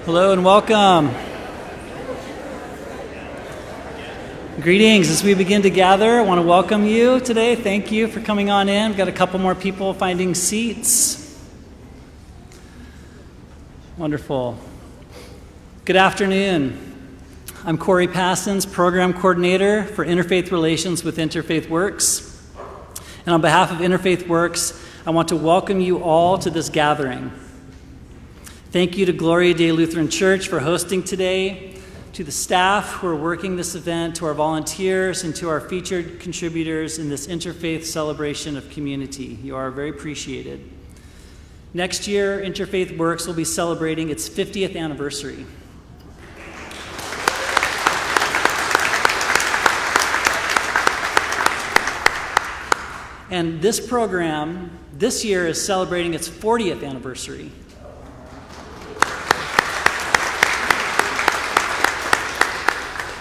Hello and welcome. Greetings. As we begin to gather, I want to welcome you today. Thank you for coming on in. We've got a couple more people finding seats. Wonderful. Good afternoon. I'm Corey Passons, Program Coordinator for Interfaith Relations with Interfaith Works. And on behalf of Interfaith Works, I want to welcome you all to this gathering. Thank you to Gloria Dei Lutheran Church for hosting today, to the staff who are working this event, to our volunteers, and to our featured contributors in this interfaith celebration of community. You are very appreciated. Next year, Interfaith Works will be celebrating its 50th anniversary. And this program, this year, is celebrating its 40th anniversary.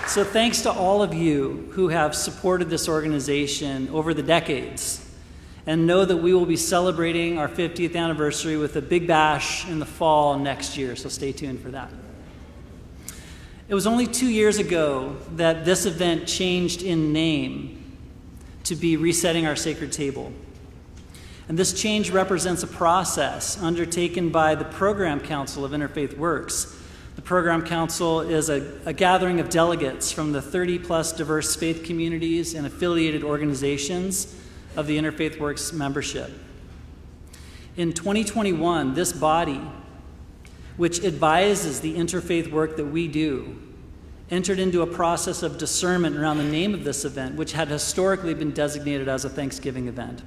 So thanks to all of you who have supported this organization over the decades, and know that we will be celebrating our 50th anniversary with a big bash in the fall next year, so stay tuned for that. It was only 2 years ago that this event changed in name to be Resetting Our Sacred Table. And this change represents a process undertaken by the Program Council of Interfaith Works. The Program Council is a gathering of delegates from the 30-plus diverse faith communities and affiliated organizations of the Interfaith Works membership. In 2021, this body, which advises the interfaith work that we do, entered into a process of discernment around the name of this event, which had historically been designated as a Thanksgiving event.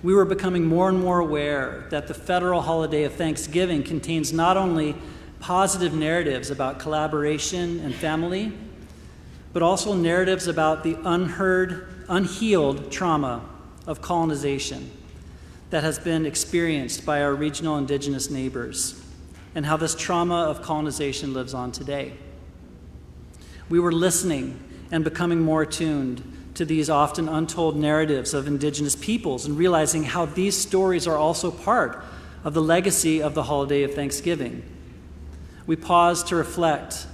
We were becoming more and more aware that the federal holiday of Thanksgiving contains not only positive narratives about collaboration and family, but also narratives about the unhealed trauma of colonization that has been experienced by our regional indigenous neighbors, and how this trauma of colonization lives on today. We were listening and becoming more attuned to these often untold narratives of indigenous peoples and realizing how these stories are also part of the legacy of the holiday of Thanksgiving. We pause to reflect,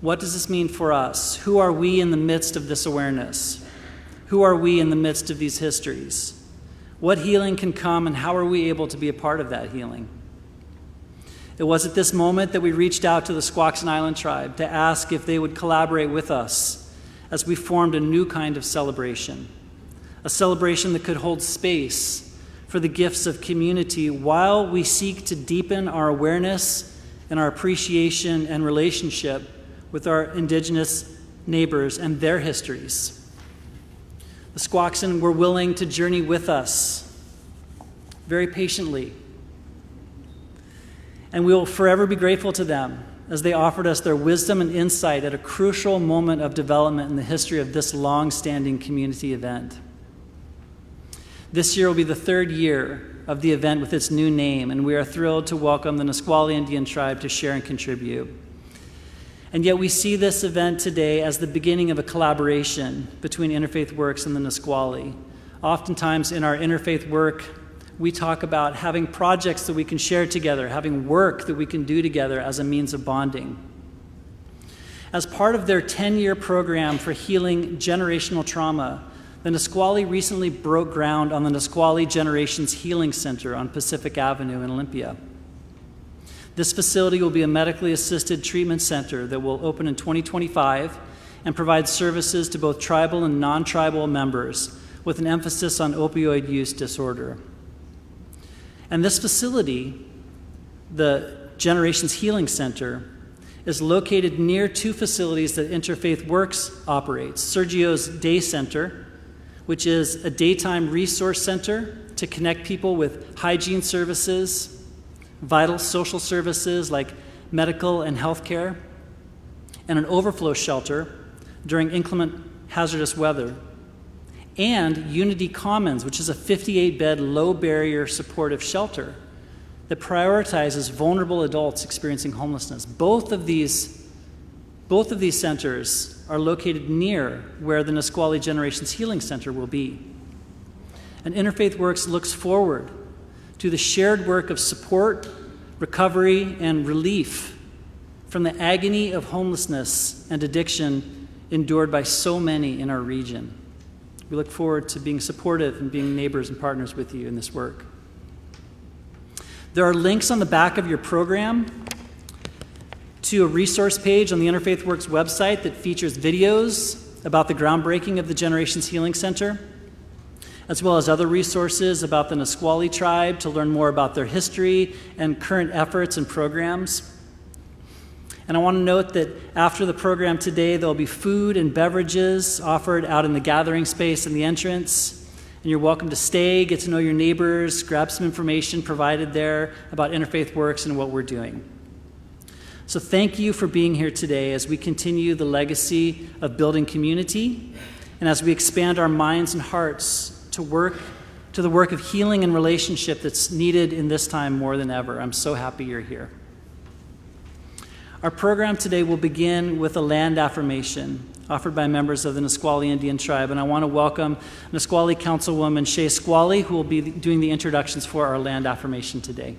what does this mean for us? Who are we in the midst of this awareness? Who are we in the midst of these histories? What healing can come, and how are we able to be a part of that healing? It was at this moment that we reached out to the Skokomish Island tribe to ask if they would collaborate with us as we formed a new kind of celebration, a celebration that could hold space for the gifts of community while we seek to deepen our awareness and our appreciation and relationship with our indigenous neighbors and their histories. The Skokomish were willing to journey with us very patiently, and we will forever be grateful to them as they offered us their wisdom and insight at a crucial moment of development in the history of this long-standing community event. This year will be the third year of the event with its new name, and we are thrilled to welcome the Nisqually Indian tribe to share and contribute. And yet we see this event today as the beginning of a collaboration between Interfaith Works and the Nisqually. Oftentimes in our interfaith work, we talk about having projects that we can share together, having work that we can do together as a means of bonding. As part of their 10-year program for healing generational trauma, the Nisqually recently broke ground on the Nisqually Generations Healing Center on Pacific Avenue in Olympia. This facility will be a medically assisted treatment center that will open in 2025 and provide services to both tribal and non-tribal members with an emphasis on opioid use disorder. And this facility, the Generations Healing Center, is located near two facilities that Interfaith Works operates: Sergio's Day Center, which is a daytime resource center to connect people with hygiene services, vital social services like medical and health care, and an overflow shelter during inclement hazardous weather, and Unity Commons, which is a 58-bed low-barrier supportive shelter that prioritizes vulnerable adults experiencing homelessness. Both of these centers are located near where the Nisqually Generations Healing Center will be. And Interfaith Works looks forward to the shared work of support, recovery, and relief from the agony of homelessness and addiction endured by so many in our region. We look forward to being supportive and being neighbors and partners with you in this work. There are links on the back of your program to a resource page on the Interfaith Works website that features videos about the groundbreaking of the Generations Healing Center, as well as other resources about the Nisqually tribe to learn more about their history and current efforts and programs. And I want to note that after the program today, there'll be food and beverages offered out in the gathering space in the entrance. And you're welcome to stay, get to know your neighbors, grab some information provided there about Interfaith Works and what we're doing. So thank you for being here today as we continue the legacy of building community and as we expand our minds and hearts to the work of healing and relationship that's needed in this time more than ever. I'm so happy you're here. Our program today will begin with a land affirmation offered by members of the Nisqually Indian tribe, and I want to welcome Nisqually Councilwoman Jaech Squally, who will be doing the introductions for our land affirmation today.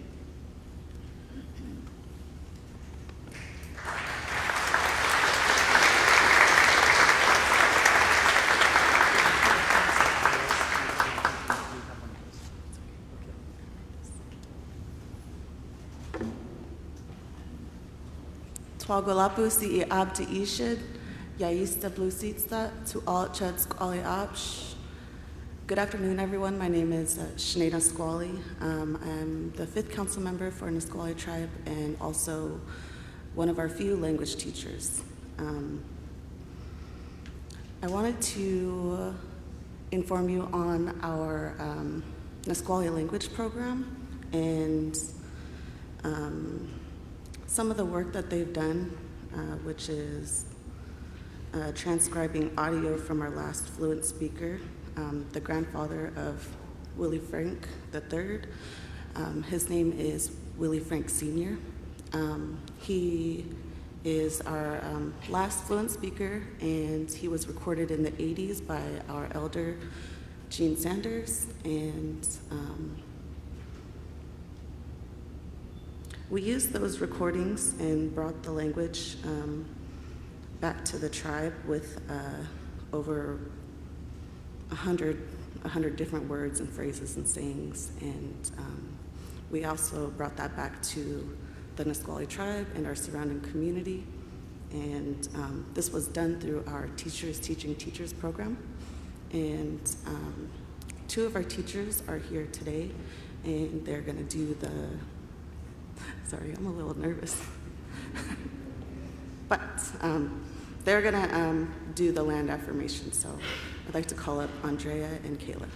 Twagolapu si abdi ishid, yaista blusitsta to all chud squally absh. Good afternoon, everyone. My name is Sinead Squally. I'm the 5th council member for Nisqually tribe and also one of our few language teachers. I wanted to inform you on our Nisqually language program and some of the work that they've done, which is transcribing audio from our last fluent speaker, the grandfather of Willie Frank III. His name is Willie Frank Sr. He is our last fluent speaker, and he was recorded in the 80s by our elder, Gene Sanders, and we used those recordings and brought the language back to the tribe with over 100 different words and phrases and sayings. And we also brought that back to the Nisqually tribe and our surrounding community. And this was done through our Teachers Teaching Teachers program. And 2 of our teachers are here today, and they're gonna do the, sorry, I'm a little nervous. But they're gonna do the land affirmation. So I'd like to call up Andrea and Kayla.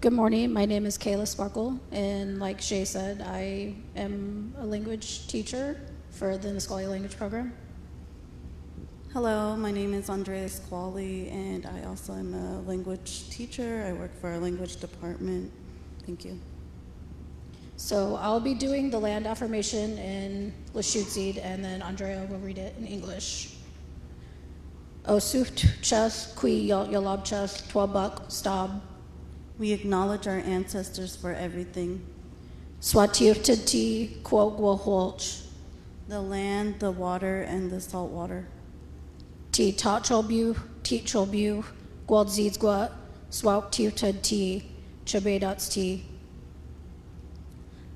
Good morning, my name is Kayla Sparkle, and like Shay said, I am a language teacher for the Nisqually language program. Hello, my name is Andrea Squally, and I also am a language teacher. I work for our language department. Thank you. So I'll be doing the land affirmation in Lashutseed, and then Andrea will read it in English. Osuft chas qui yalab chas twabak stab. We acknowledge our ancestors for everything. Swatiuftati quogwahulch. The land, the water, and the salt water. Ti tacholbu, ticholbu, gwaldzidzgwa, swaktiutad chabedats ti.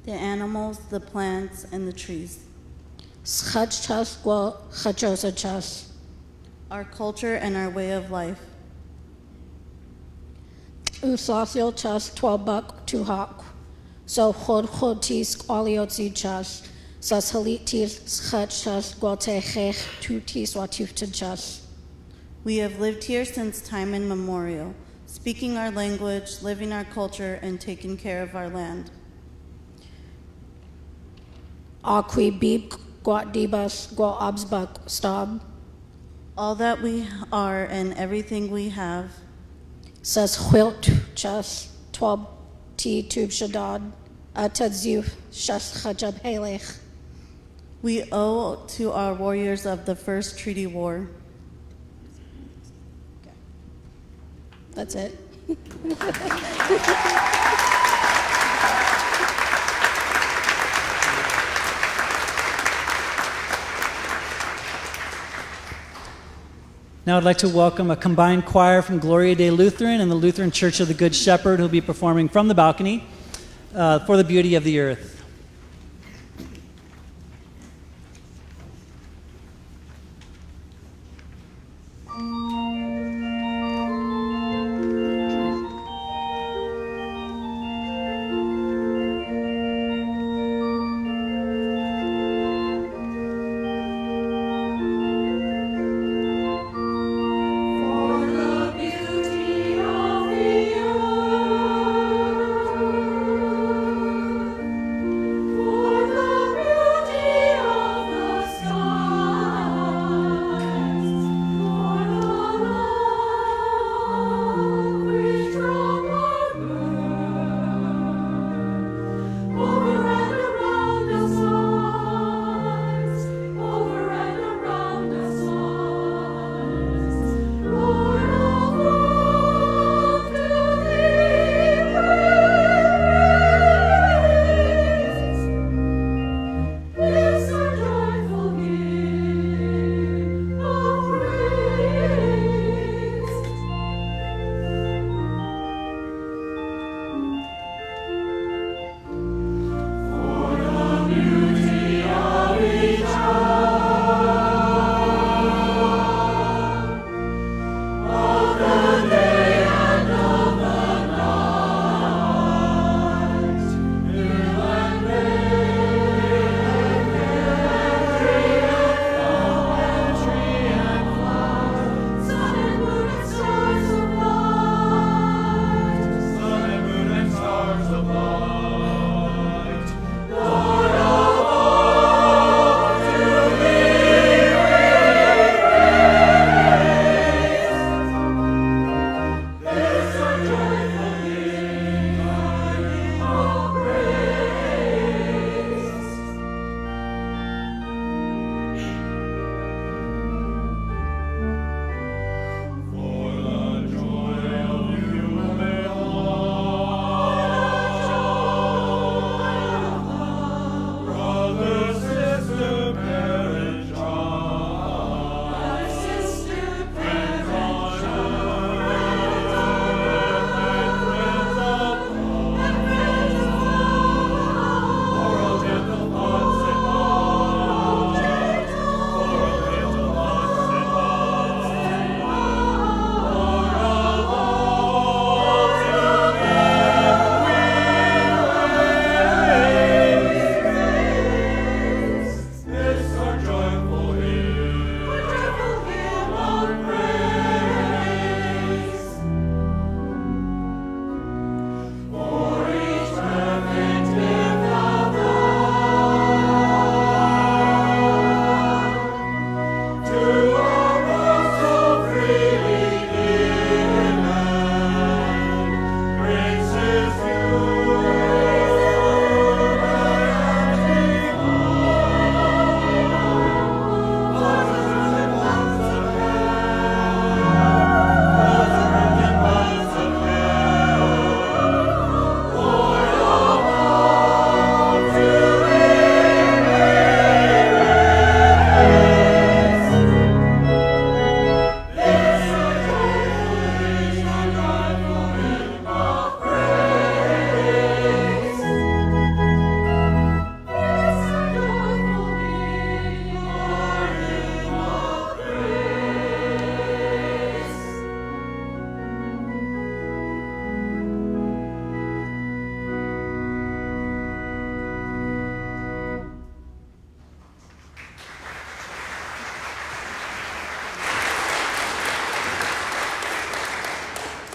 The animals, the plants, and the trees. Schachchas gwal chachosachas. Our culture and our way of life. Usasil chas twabak tuhak. So chod tis qualiotzi chas. Sas halitis schachas gwaltechech tutis watuftan chas. We have lived here since time immemorial, speaking our language, living our culture, and taking care of our land. Aqui beep, guat dibas, guat absbak, stab. All that we are and everything we have, Says Hwilt, Chas, Twab, T, Tub Shadad, Atadzuf, Shas Hajab Halech. we owe to our warriors of the First Treaty War. That's it. Now I'd like to welcome a combined choir from Gloria Dei Lutheran and the Lutheran Church of the Good Shepherd who will be performing from the balcony for the beauty of the earth.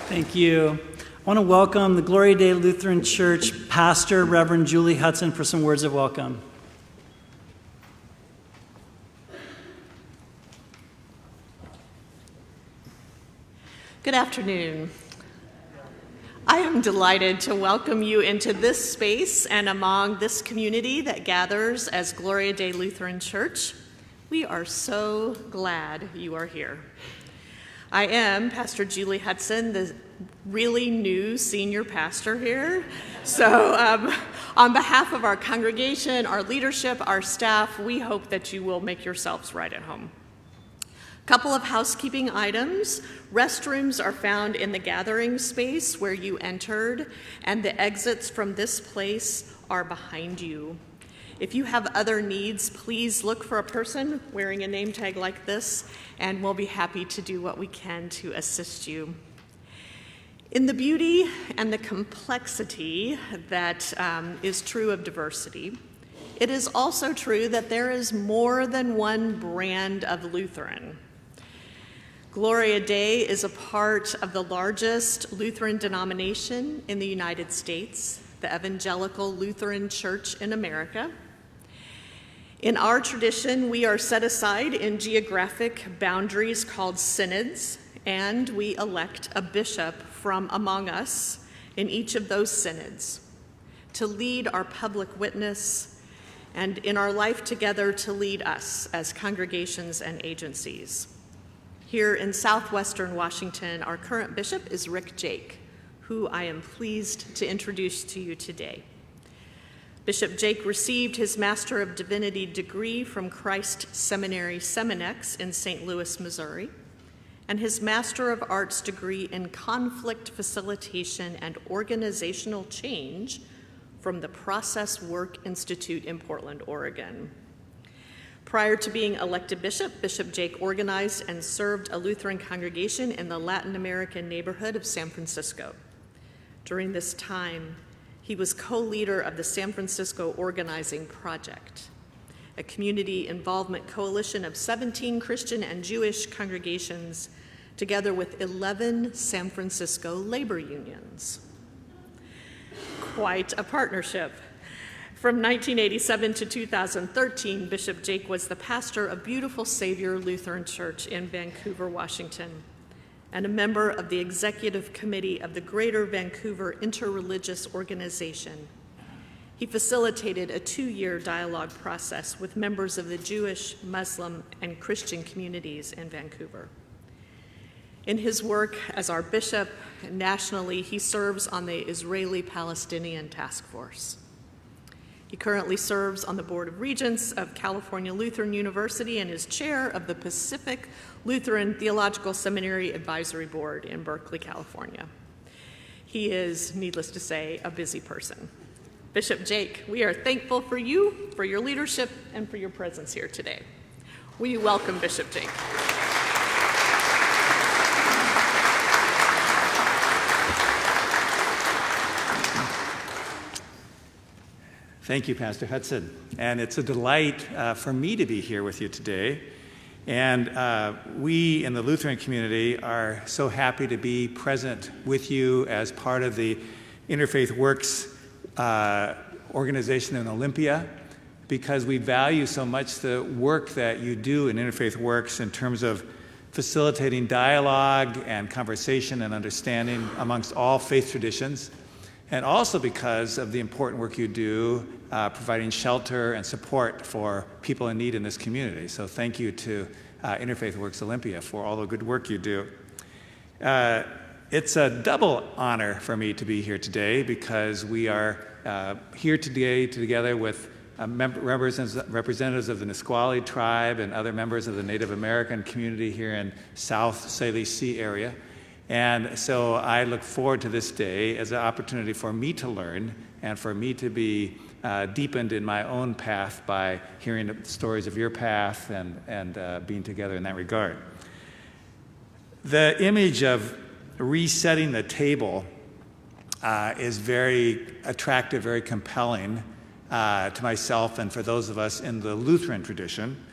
Thank you. I want to welcome the Gloria Dei Lutheran Church pastor, Reverend Julie Hutson, for some words of welcome. Good afternoon. I am delighted to welcome you into this space and among this community that gathers as Gloria Dei Lutheran Church. We are so glad you are here. I am Pastor Julie Hutson, the really new senior pastor here. So on behalf of our congregation, our leadership, our staff, we hope that you will make yourselves right at home. Couple of housekeeping items. Restrooms are found in the gathering space where you entered, and the exits from this place are behind you. If you have other needs, please look for a person wearing a name tag like this, and we'll be happy to do what we can to assist you. In the beauty and the complexity that is true of diversity, it is also true that there is more than one brand of Lutheran. Gloria Dei is a part of the largest Lutheran denomination in the United States, the Evangelical Lutheran Church in America. In our tradition, we are set aside in geographic boundaries called synods, and we elect a bishop from among us in each of those synods to lead our public witness and in our life together to lead us as congregations and agencies. Here in Southwestern Washington, our current bishop is Jaech, who I am pleased to introduce to you today. Bishop Jaech received his Master of Divinity degree from Christ Seminary Seminex in St. Louis, Missouri, and his Master of Arts degree in Conflict Facilitation and Organizational Change from the Process Work Institute in Portland, Oregon. Prior to being elected bishop, Bishop Jaech organized and served a Lutheran congregation in the Latin American neighborhood of San Francisco. During this time, he was co-leader of the San Francisco Organizing Project, a community involvement coalition of 17 Christian and Jewish congregations, together with 11 San Francisco labor unions. Quite a partnership. From 1987 to 2013, Bishop Jaech was the pastor of Beautiful Savior Lutheran Church in Vancouver, Washington, and a member of the executive committee of the Greater Vancouver Interreligious Organization. He facilitated a 2-year dialogue process with members of the Jewish, Muslim, and Christian communities in Vancouver. In his work as our bishop nationally, he serves on the Israeli-Palestinian Task Force. He currently serves on the Board of Regents of California Lutheran University and is chair of the Pacific Lutheran Theological Seminary Advisory Board in Berkeley, California. He is, needless to say, a busy person. Bishop Jaech, we are thankful for you, for your leadership, and for your presence here today. Will you welcome Bishop Jaech? Thank you, Pastor Hutson. And it's a delight for me to be here with you today. And we in the Lutheran community are so happy to be present with you as part of the Interfaith Works organization in Olympia, because we value so much the work that you do in Interfaith Works in terms of facilitating dialogue and conversation and understanding amongst all faith traditions, and also because of the important work you do providing shelter and support for people in need in this community. So thank you to Interfaith Works Olympia for all the good work you do. It's a double honor for me to be here today because we are here today together with representatives of the Nisqually tribe and other members of the Native American community here in South Saley Sea area. And so I look forward to this day as an opportunity for me to learn and for me to be deepened in my own path by hearing the stories of your path and being together in that regard. The image of resetting the table is very attractive, very compelling to myself and for those of us in the Lutheran tradition.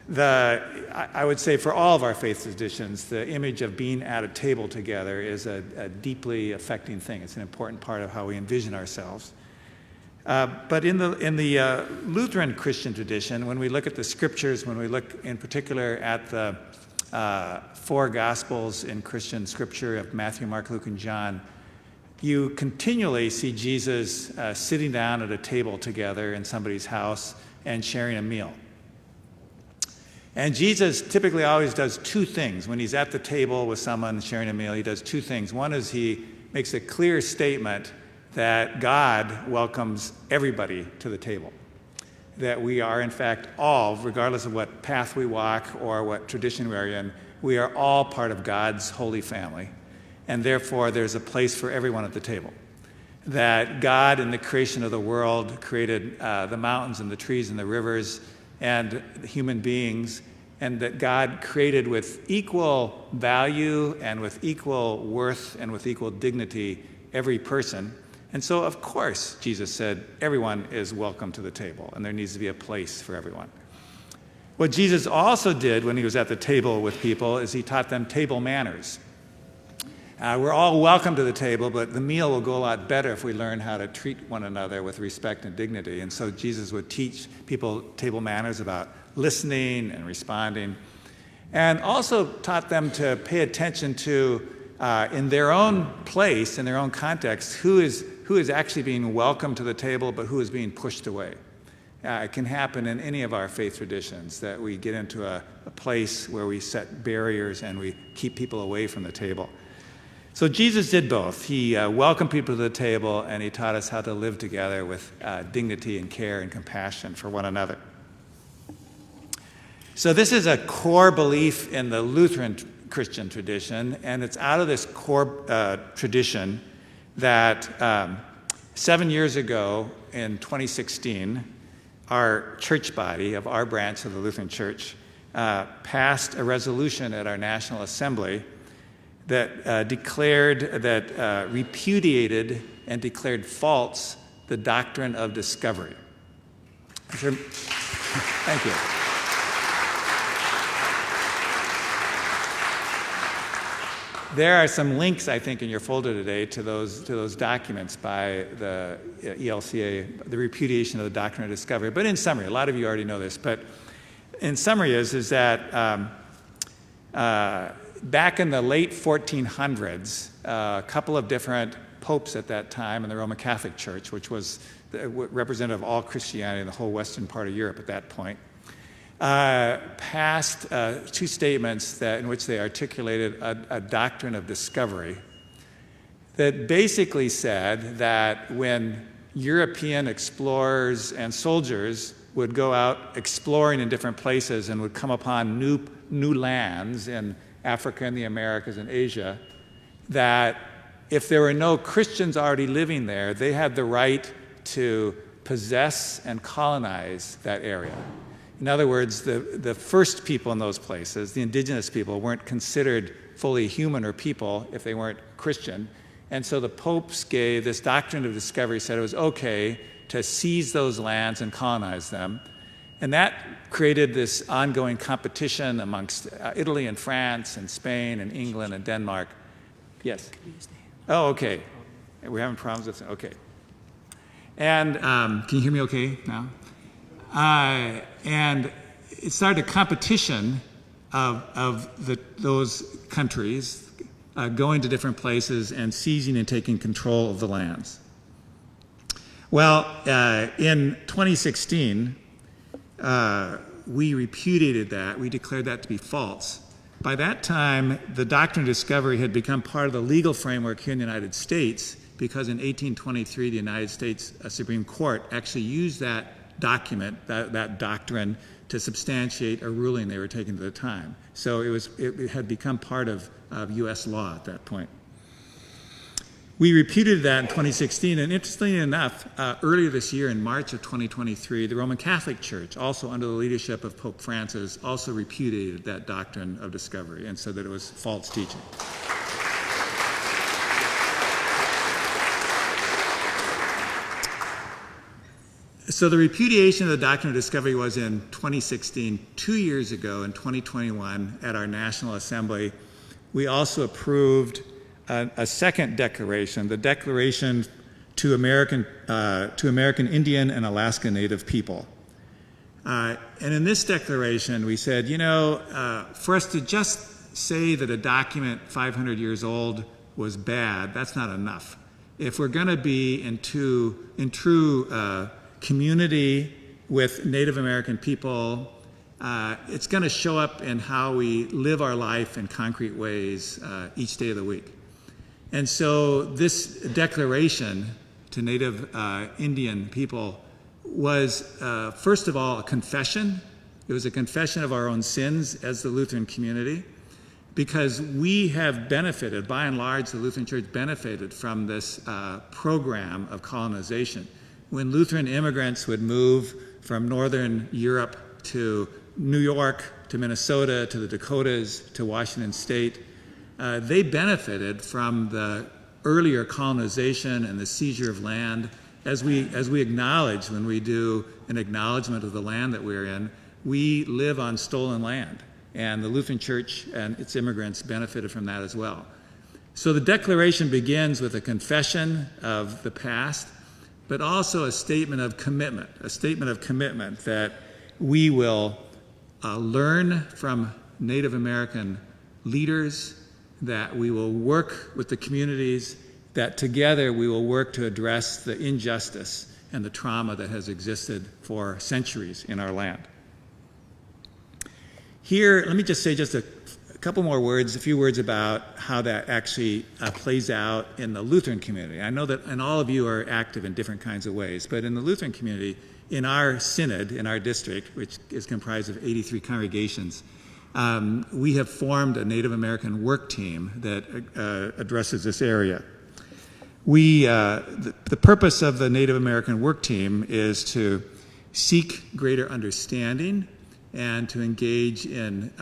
I would say for all of our faith traditions, the image of being at a table together is a deeply affecting thing. It's an important part of how we envision ourselves. But in the Lutheran Christian tradition, when we look at the scriptures, when we look in particular at the four Gospels in Christian scripture of Matthew, Mark, Luke, and John, you continually see Jesus sitting down at a table together in somebody's house and sharing a meal. And Jesus typically always does two things. When he's at the table with someone sharing a meal, he does two things. One is he makes a clear statement that God welcomes everybody to the table, that we are, in fact, all, regardless of what path we walk or what tradition we are in, we are all part of God's holy family, and therefore there's a place for everyone at the table. That God, in the creation of the world, created the mountains and the trees and the rivers and the human beings, and that God created with equal value and with equal worth and with equal dignity every person. And so, of course, Jesus said, everyone is welcome to the table, and there needs to be a place for everyone. What Jesus also did when he was at the table with people is he taught them table manners. We're all welcome to the table, but the meal will go a lot better if we learn how to treat one another with respect and dignity. And so Jesus would teach people table manners about listening and responding, and also taught them to pay attention to, in their own place, in their own context, who is actually being welcomed to the table, but who is being pushed away. It can happen in any of our faith traditions that we get into a place where we set barriers and we keep people away from the table. So Jesus did both. He welcomed people to the table, and he taught us how to live together with dignity and care and compassion for one another. So this is a core belief in the Lutheran Christian tradition, and it's out of this core tradition that 7 years ago in 2016, our church body of our branch of the Lutheran Church passed a resolution at our National Assembly that repudiated and declared false the doctrine of discovery. Thank you. There are some links, I think, in your folder today to those documents by the ELCA, the repudiation of the doctrine of discovery. But in summary, a lot of you already know this, but in summary is that back in the late 1400s, a couple of different popes at that time in the Roman Catholic Church, which was representative of all Christianity in the whole western part of Europe at that point, passed two statements in which they articulated a doctrine of discovery that basically said that when European explorers and soldiers would go out exploring in different places and would come upon new lands in Africa and the Americas and Asia, that if there were no Christians already living there, they had the right to possess and colonize that area. In other words, the first people in those places, the indigenous people, weren't considered fully human or people if they weren't Christian. And so the popes gave this doctrine of discovery, said it was okay to seize those lands and colonize them. And that created this ongoing competition amongst Italy and France and Spain and England and Denmark. Yes? Oh, okay. We're having problems with it. Okay. And can you hear me okay now? And it started a competition of those countries going to different places and seizing and taking control of the lands. Well, in 2016, we repudiated that. We declared that to be false. By that time, the doctrine of discovery had become part of the legal framework here in the United States, because in 1823, the United States Supreme Court actually used that document, that doctrine, to substantiate a ruling they were taking at the time. So it had become part of U.S. law at that point. We repudiated that in 2016, and interestingly enough, earlier this year in March of 2023, the Roman Catholic Church, also under the leadership of Pope Francis, also repudiated that doctrine of discovery and said that it was false teaching. So the repudiation of the doctrine of discovery was in 2016. 2 years ago, in 2021, at our National Assembly, we also approved a second declaration, the Declaration to American Indian and Alaska Native People. And in this declaration, we said, for us to just say that a document 500 years old was bad, that's not enough. If we're going to be in true community with Native American people, it's going to show up in how we live our life in concrete ways each day of the week. And so this declaration to Native Indian people was, first of all, a confession. It was a confession of our own sins as the Lutheran community, because we have benefited, by and large, the Lutheran Church benefited from this program of colonization. When Lutheran immigrants would move from Northern Europe to New York, to Minnesota, to the Dakotas, to Washington State, they benefited from the earlier colonization and the seizure of land. As we acknowledge, when we do an acknowledgement of the land that we're in, we live on stolen land. And the Lutheran Church and its immigrants benefited from that as well. So the declaration begins with a confession of the past, but also a statement of commitment that we will learn from Native American leaders, that we will work with the communities, that together we will work to address the injustice and the trauma that has existed for centuries in our land. Here, let me just say a couple more words, a few words about how that actually plays out in the Lutheran community. I know that, and all of you are active in different kinds of ways, but in the Lutheran community, in our synod, in our district, which is comprised of 83 congregations, we have formed a Native American work team that addresses this area. The purpose of the Native American work team is to seek greater understanding and to engage in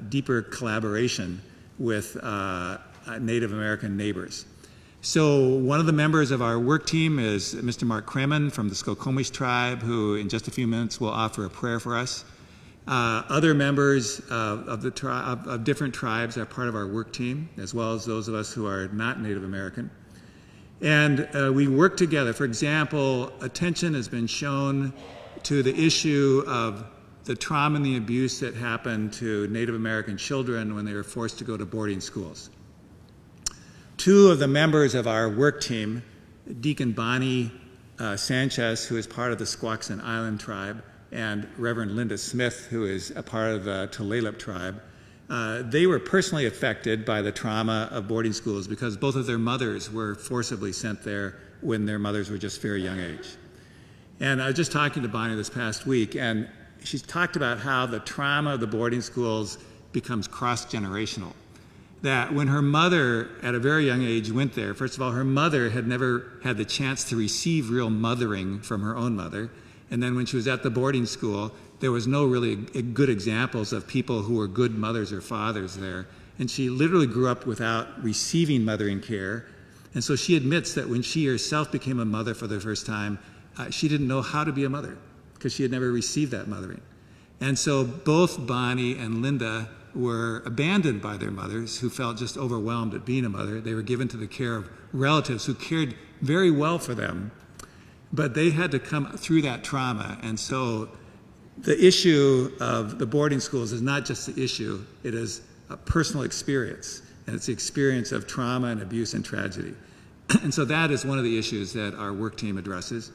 deeper collaboration with Native American neighbors. So one of the members of our work team is Mr. Mark Kremen from the Skokomish tribe, who in just a few minutes will offer a prayer for us. Other members of different tribes are part of our work team, as well as those of us who are not Native American. And we work together. For example, attention has been shown to the issue of the trauma and the abuse that happened to Native American children when they were forced to go to boarding schools. Two of the members of our work team, Deacon Bonnie Sanchez, who is part of the Squaxin Island tribe, and Reverend Linda Smith, who is a part of the Tulalip tribe, they were personally affected by the trauma of boarding schools because both of their mothers were forcibly sent there when their mothers were just very young age. And I was just talking to Bonnie this past week, and she's talked about how the trauma of the boarding schools becomes cross-generational. That when her mother, at a very young age, went there, first of all, her mother had never had the chance to receive real mothering from her own mother. And then when she was at the boarding school, there was no really good examples of people who were good mothers or fathers there. And she literally grew up without receiving mothering care. And so she admits that when she herself became a mother for the first time, she didn't know how to be a mother because she had never received that mothering. And so both Bonnie and Linda were abandoned by their mothers, who felt just overwhelmed at being a mother. They were given to the care of relatives who cared very well for them, but they had to come through that trauma. And so the issue of the boarding schools is not just the issue, it is a personal experience, and it's the experience of trauma and abuse and tragedy. And so that is one of the issues that our work team addresses.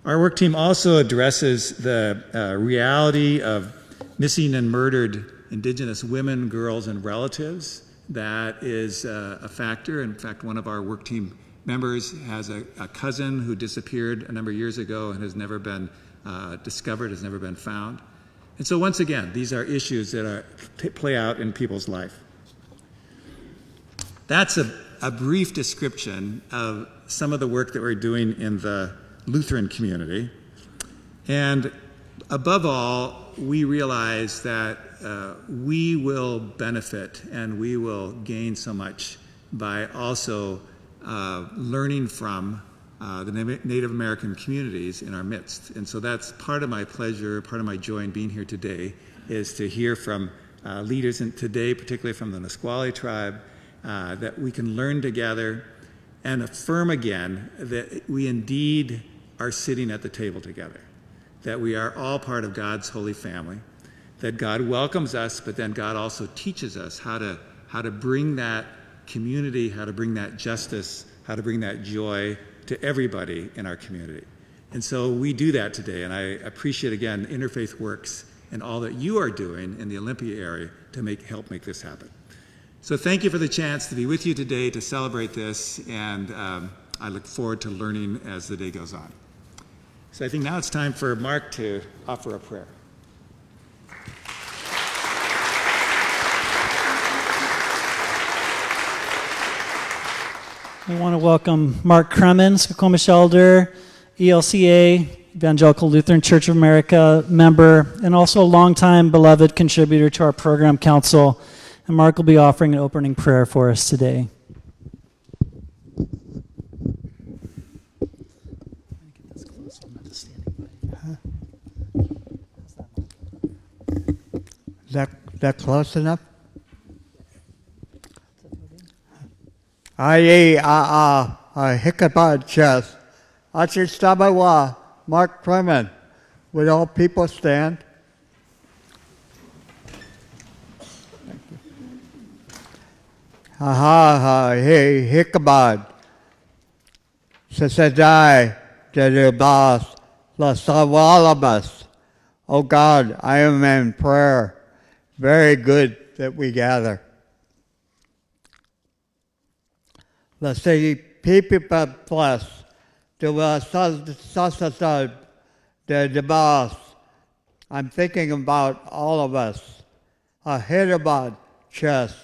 Our work team also addresses the reality of missing and murdered Indigenous women, girls, and relatives. That is a factor. In fact, one of our work team members has a cousin who disappeared a number of years ago and has never been discovered, has never been found. And so once again, these are issues that play out in people's life. That's a brief description of some of the work that we're doing in the Lutheran community. And above all, we realize that we will benefit and we will gain so much by also learning from the Native American communities in our midst. And so that's part of my pleasure, part of my joy in being here today, is to hear from leaders today, particularly from the Nisqually tribe, that we can learn together and affirm again that we indeed are sitting at the table together. that we are all part of God's holy family, that God welcomes us, but then God also teaches us how to bring that community, how to bring that justice, how to bring that joy to everybody in our community. And so we do that today, and I appreciate, again, Interfaith Works and all that you are doing in the Olympia area to help make this happen. So thank you for the chance to be with you today to celebrate this, and I look forward to learning as the day goes on. So I think now it's time for Mark to offer a prayer. I want to welcome Mark Kremen, Skokomish elder, ELCA, Evangelical Lutheran Church of America member, and also a longtime beloved contributor to our program council. And Mark will be offering an opening prayer for us today. Is that close enough? Hickabad chest. Achirstabawa, Mark Kremen. Would all people stand? Hey, Hickabad. Sasadai, Dedubas, La Sawalabas. Oh God, I am in prayer. Very good that we gather. Let's say, Pipi plus, the Sasasad, the boss. I'm thinking about all of us. A Hyderabad chest.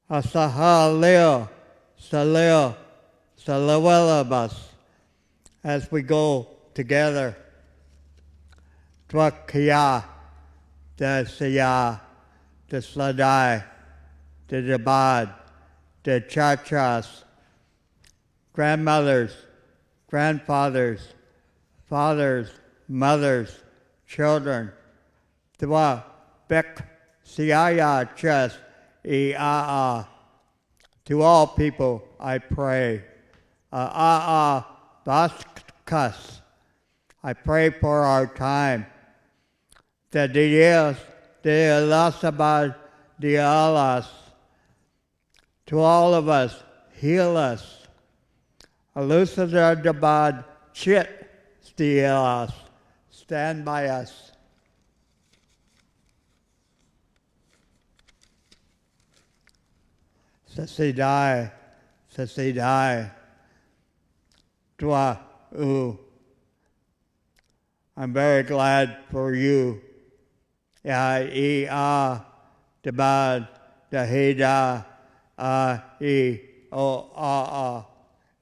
A Sahaleo, Saleo, Salawelabas. As we go together. Dwakya, the Siya, the Sladai, the Dabad, the Chachas, grandmothers, grandfathers, fathers, mothers, children, Dwa Bek Siaya Chas Iaa. To all people I pray. Baskas. I pray for our time. The Dios de Alasabad de Alas. To all of us, heal us. Alusadabad chit stielas. Stand by us. Sasidai, Sasidai. Dwa u. I'm very glad for you. Dabad, Dahida,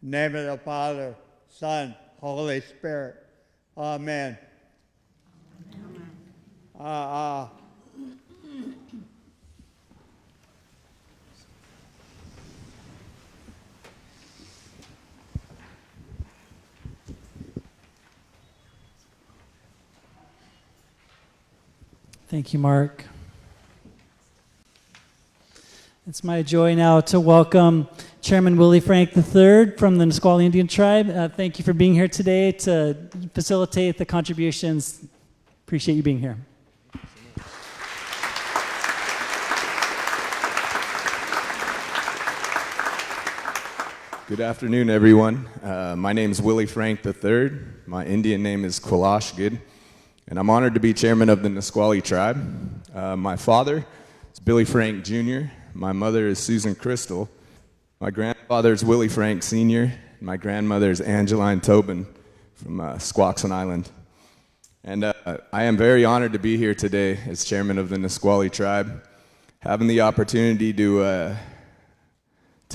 Name of the Father, Son, Holy Spirit. Amen. Thank you, Mark. It's my joy now to welcome Chairman Willie Frank III from the Nisqually Indian Tribe. Thank you for being here today to facilitate the contributions. Appreciate you being here. Good afternoon, everyone. My name is Willie Frank III. My Indian name is Kulashgid, and I'm honored to be chairman of the Nisqually tribe. My father is Billy Frank Jr. My mother is Susan Crystal. My grandfather is Willie Frank Sr. My grandmother is Angeline Tobin from Squaxin Island. And I am very honored to be here today as chairman of the Nisqually tribe, having the opportunity to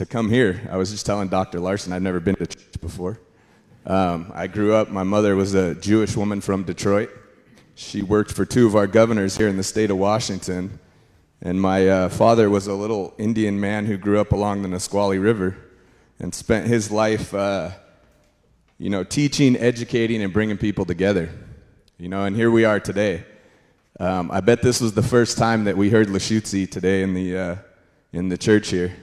come here. I was just telling Dr. Larson I'd never been to church before. I grew up, my mother was a Jewish woman from Detroit. She worked for two of our governors here in the state of Washington. And my father was a little Indian man who grew up along the Nisqually River and spent his life, teaching, educating, and bringing people together. And here we are today. I bet this was the first time that we heard Lashutzi today in the church here.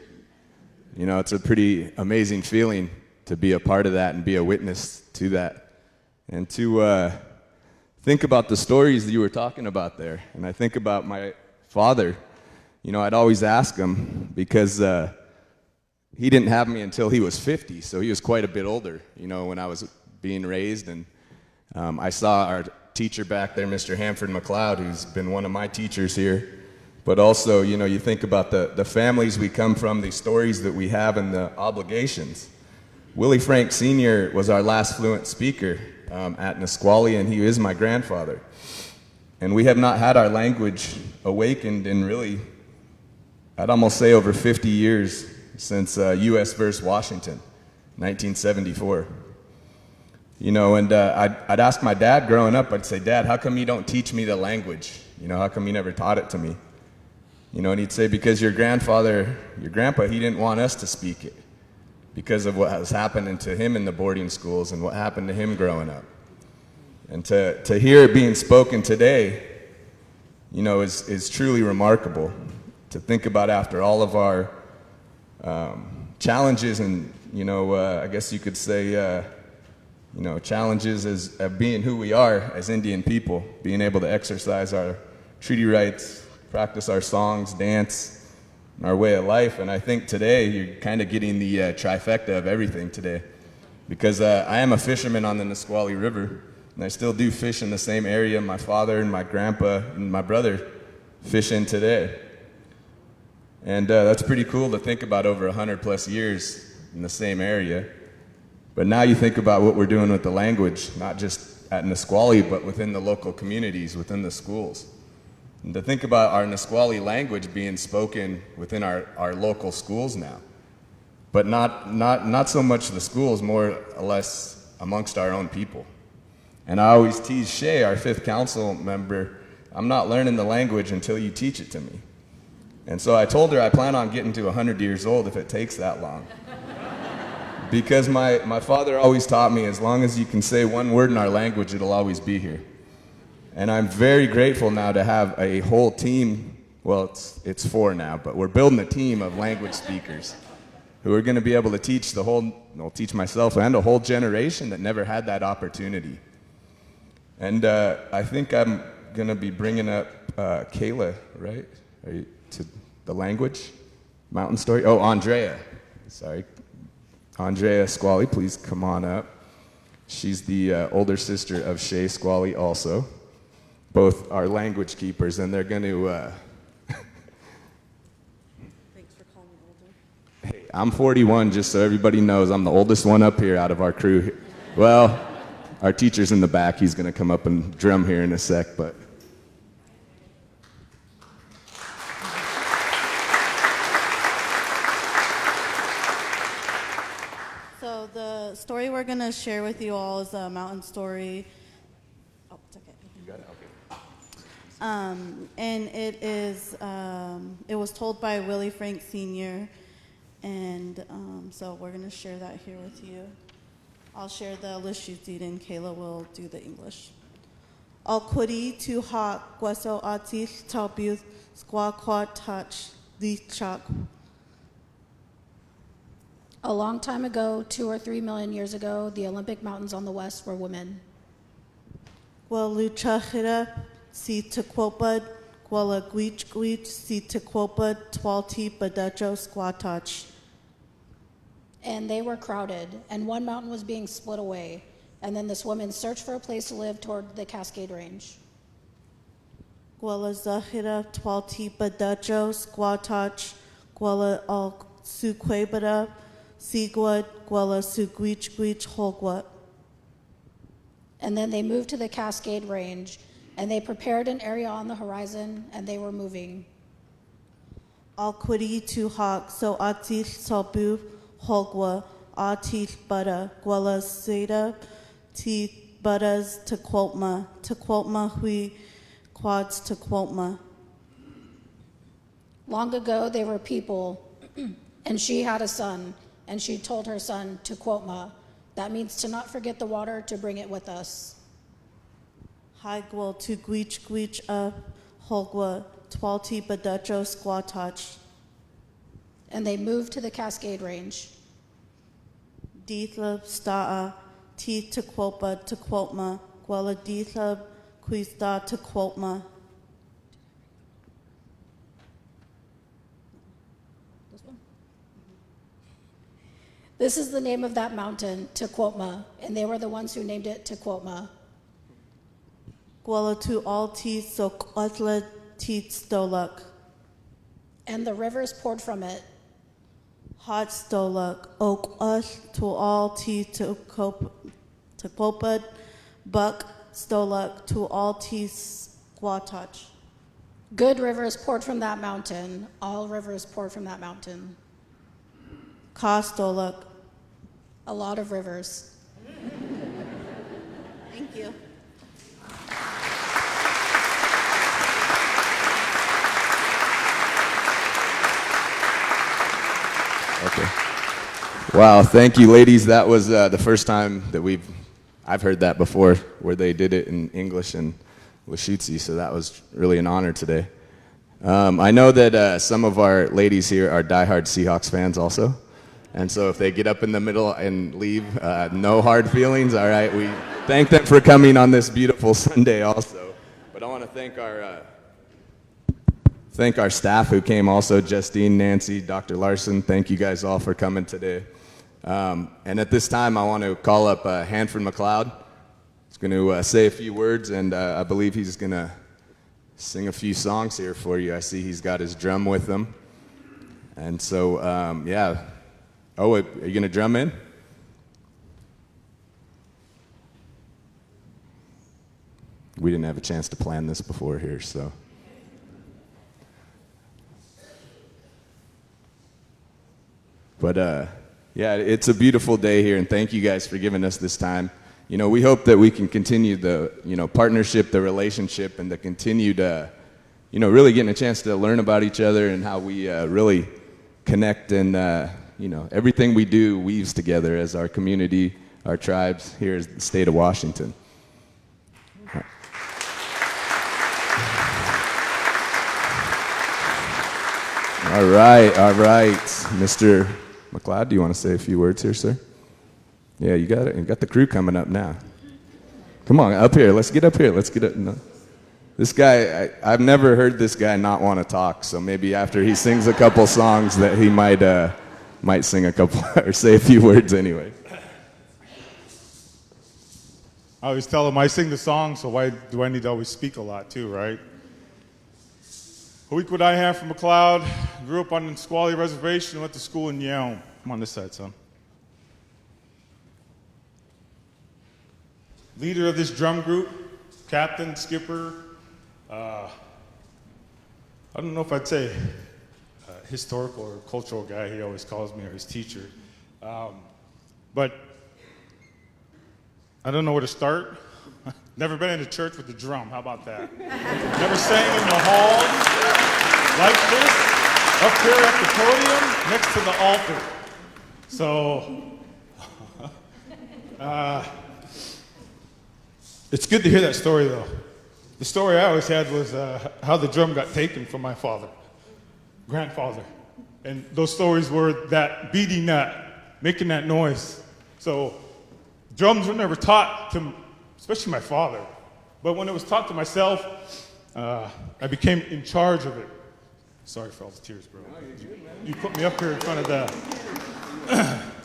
It's a pretty amazing feeling to be a part of that and be a witness to that. And to think about the stories that you were talking about there, and I think about my father. You know, I'd always ask him because he didn't have me until he was 50, so he was quite a bit older, you know, when I was being raised. And I saw our teacher back there, Mr. Hamford McLeod, who's been one of my teachers here. But also, you know, you think about the families we come from, the stories that we have, and the obligations. Willie Frank Sr. was our last fluent speaker at Nisqually, and he is my grandfather. And we have not had our language awakened in really, I'd almost say over 50 years since U.S. versus Washington, 1974. You know, and I'd ask my dad growing up, I'd say, Dad, how come you don't teach me the language? You know, how come you never taught it to me? You know, and he'd say, because your grandpa, he didn't want us to speak it because of what was happening to him in the boarding schools and what happened to him growing up. And to hear it being spoken today, you know, is truly remarkable. To think about after all of our challenges and, you know, I guess you could say, you know, challenges as of being who we are as Indian people, being able to exercise our treaty rights, practice our songs, dance, and our way of life. And I think today you're kind of getting the trifecta of everything today. Because I am a fisherman on the Nisqually River, and I still do fish in the same area my father and my grandpa and my brother fish in today. And that's pretty cool to think about over 100 plus years in the same area. But now you think about what we're doing with the language, not just at Nisqually, but within the local communities, within the schools. And to think about our Nisqually language being spoken within our local schools now. But not so much the schools, more or less amongst our own people. And I always tease Shay, our 5th council member, I'm not learning the language until you teach it to me. And so I told her I plan on getting to 100 years old if it takes that long. Because my father always taught me, as long as you can say one word in our language, it'll always be here. And I'm very grateful now to have a whole team, well, it's 4 now, but we're building a team of language speakers who are going to be able to teach teach myself and a whole generation that never had that opportunity. And I think I'm going to be bringing up Kayla, right? To the language, mountain story. Oh, Andrea. Sorry. Andrea Squally, please come on up. She's the older sister of Shay Squally also. Both are language keepers, and they're going to... Thanks for calling me older. Hey, I'm 41, just so everybody knows. I'm the oldest one up here out of our crew. Well, our teacher's in the back. He's going to come up and drum here in a sec, but... So the story we're going to share with you all is a mountain story. Oh, it's okay. You got it? Okay. And it was told by Willie Frank Sr., and so we're going to share that here with you. I'll share the Lishutit and Kayla will do the English. Al Kuri tu ha gueso atich talbuth squa qua touch lichak. A long time ago, 2 or 3 million years ago, the Olympic Mountains on the west were women. Gwel luchachira si tequopad, gwela gwich si tequopad, twalti badajo squatach. And they were crowded, and one mountain was being split away. And then this woman searched for a place to live toward the Cascade Range. Gwela zahira twalti badajo squatach, gwela al suquebada, sigwad, gwela sugwich holgwat. And then they moved to the Cascade Range, and they prepared an area on the horizon, and they were moving. Al kwidi tu hawk so atich salbu holgwa atich butter gwela seda ti butters tequotma hui quads tequotma. Long ago, they were people, and she had a son, and she told her son to quotma. That means to not forget the water, to bring it with us. Hai gwel tu gwich up holgwa twalti badajo squatach. And they moved to the Cascade Range. Dithlab staa ti tequopa tequotma gwela dithlab Puista Tequotma. This is the name of that mountain, Tequotma, and they were the ones who named it Tequotma. Guala tu alti Sokotla Tit Stoluk. And the rivers poured from it. Hot Stoluk. Oak Us to alti Tequopad. Buck Stoluk to alti Squatach. Good rivers poured from that mountain. All rivers poured from that mountain. Ka Stoluk. A lot of rivers. Thank you. Okay. Wow, thank you, ladies. That was the first time that I've heard that before, where they did it in English and Lashutsi, so that was really an honor today. I know that some of our ladies here are diehard Seahawks fans also, and so if they get up in the middle and leave, no hard feelings, all right? We thank them for coming on this beautiful Sunday also. But I want to thank our staff who came also, Justine, Nancy, Dr. Larson. Thank you guys all for coming today. And at this time, I want to call up Hanford McLeod. He's going to say a few words, and I believe he's going to sing a few songs here for you. I see he's got his drum with him. And so, yeah. Oh, are you going to drum in? We didn't have a chance to plan this before here, so. But yeah, it's a beautiful day here, and thank you guys for giving us this time. You know, we hope that we can continue the, partnership, the relationship, and the continued, really getting a chance to learn about each other and how we really connect and, everything we do weaves together as our community, our tribes here in the state of Washington. All right. Mr. McLeod, do you want to say a few words here, sir? Yeah, you got it. You got the crew coming up now. Come on, up here. Let's get up here. Let's get up. No. This guy, I've never heard this guy not want to talk, so maybe after he sings a couple songs that he might sing a couple or say a few words anyway. I always tell him I sing the song, so why do I need to always speak a lot too, right? Huikwood I have from McLeod, grew up on the Nisqually Reservation, went to school in Yale. Come on this side, son. Leader of this drum group, captain, skipper. I don't know if I'd say historical or cultural guy, he always calls me, or his teacher. But I don't know where to start. Never been in a church with a drum, how about that? Never sang in the hall like this, up here at the podium, next to the altar. So, it's good to hear that story though. The story I always had was how the drum got taken from my grandfather. And those stories were that beating that, making that noise. So drums were never taught to, especially my father. But when it was taught to myself, I became in charge of it. Sorry for all the tears, bro. You put me up here in front of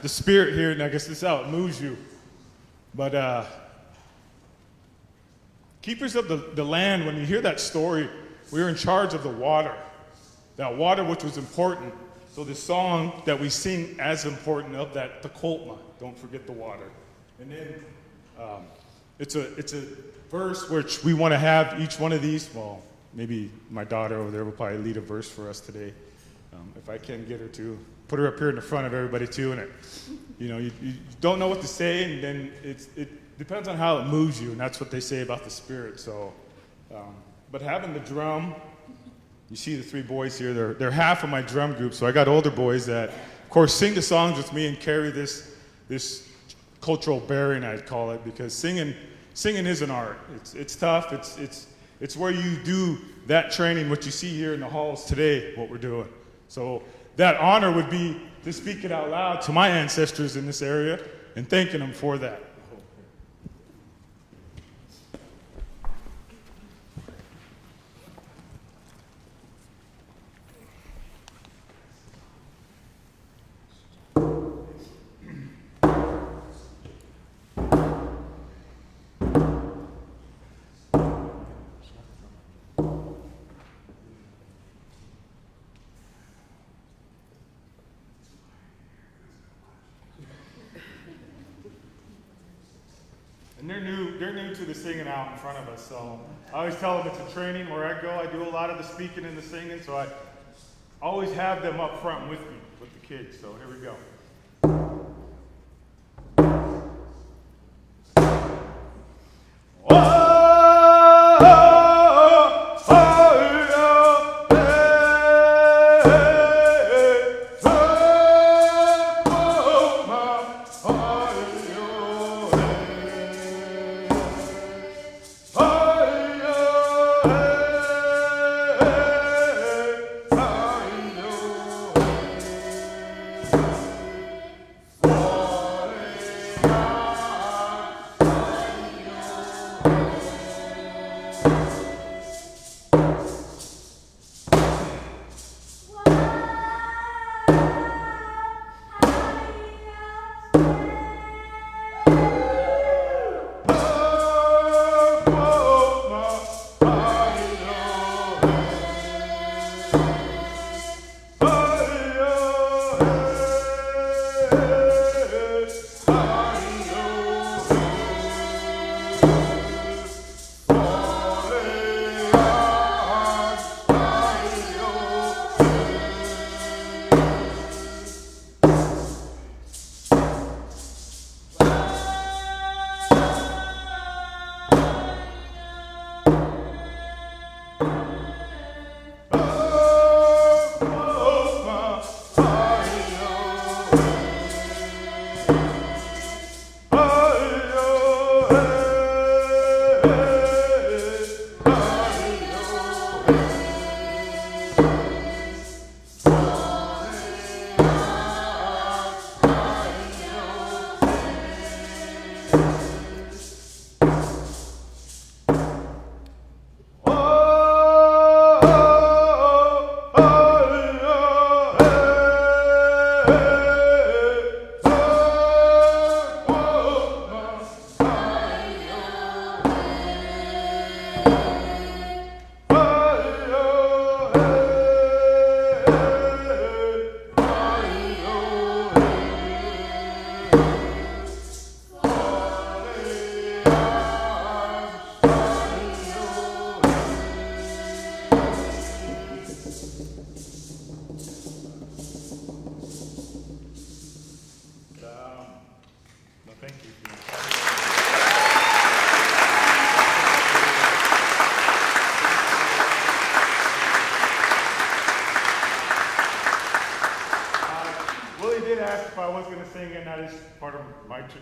the spirit here, and I guess this is how it moves you. But keepers of the land, when you hear that story, we were in charge of the water. That water which was important. So the song that we sing as important of that, the Koltma, don't forget the water. And then it's a verse which we want to have each one of these. Well, maybe my daughter over there will probably lead a verse for us today. If I can get her to put her up here in the front of everybody too. And you don't know what to say, and then it depends on how it moves you, and that's what they say about the Spirit. So, but having the drum, you see the three boys here, they're half of my drum group, so I got older boys that, of course, sing the songs with me and carry this cultural bearing, I'd call it, because singing is an art. It's tough. It's where you do that training, what you see here in the halls today, what we're doing. So that honor would be to speak it out loud to my ancestors in this area and thanking them for that. they're new to the singing out in front of us, so I always tell them it's a training. Where I go, I do a lot of the speaking and the singing, so I always have them up front with me, with the kids. So here we go.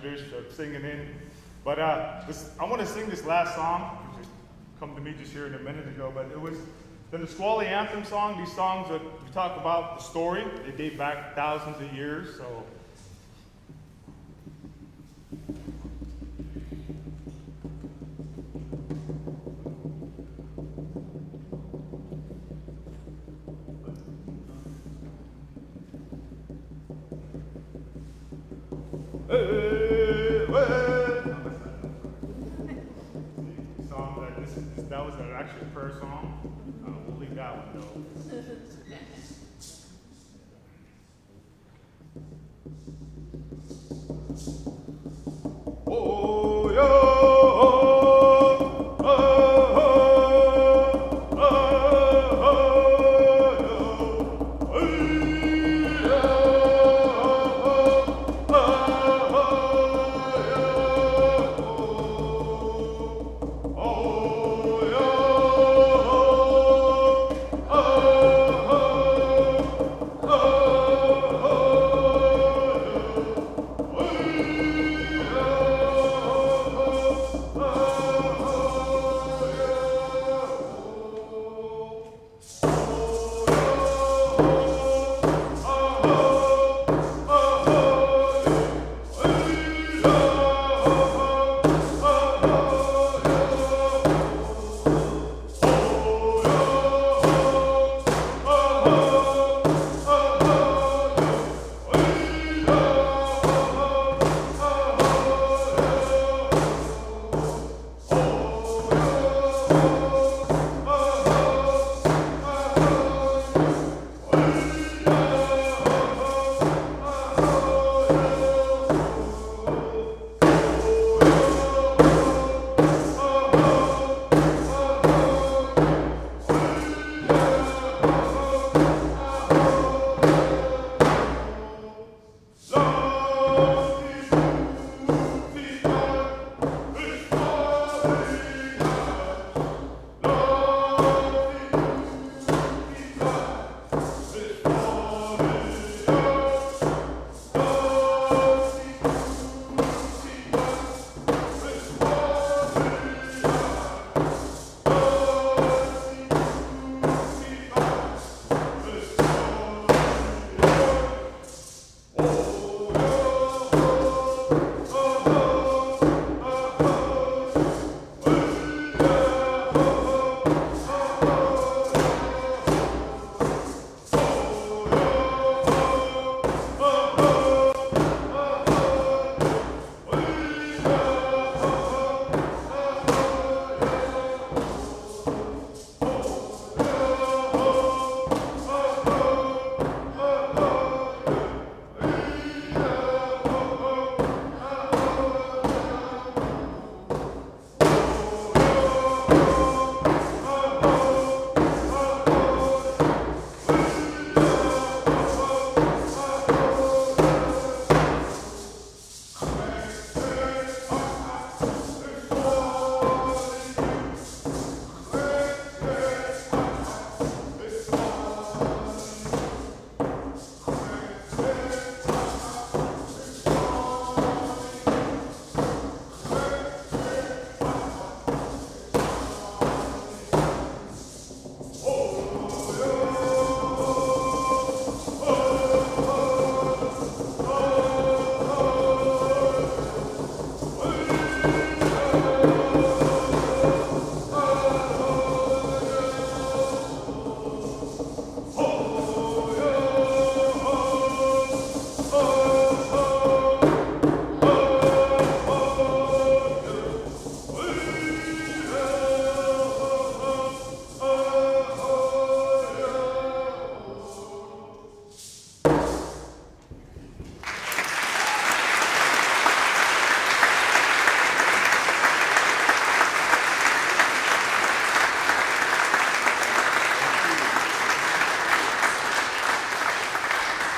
Tradition of singing in, but I want to sing this last song. It just come to me just here in a minute ago, but it was the Nisqually anthem song. These songs that we talk about the story, they date back thousands of years. So. That was an actual prayer song. We'll leave that one though. Oh,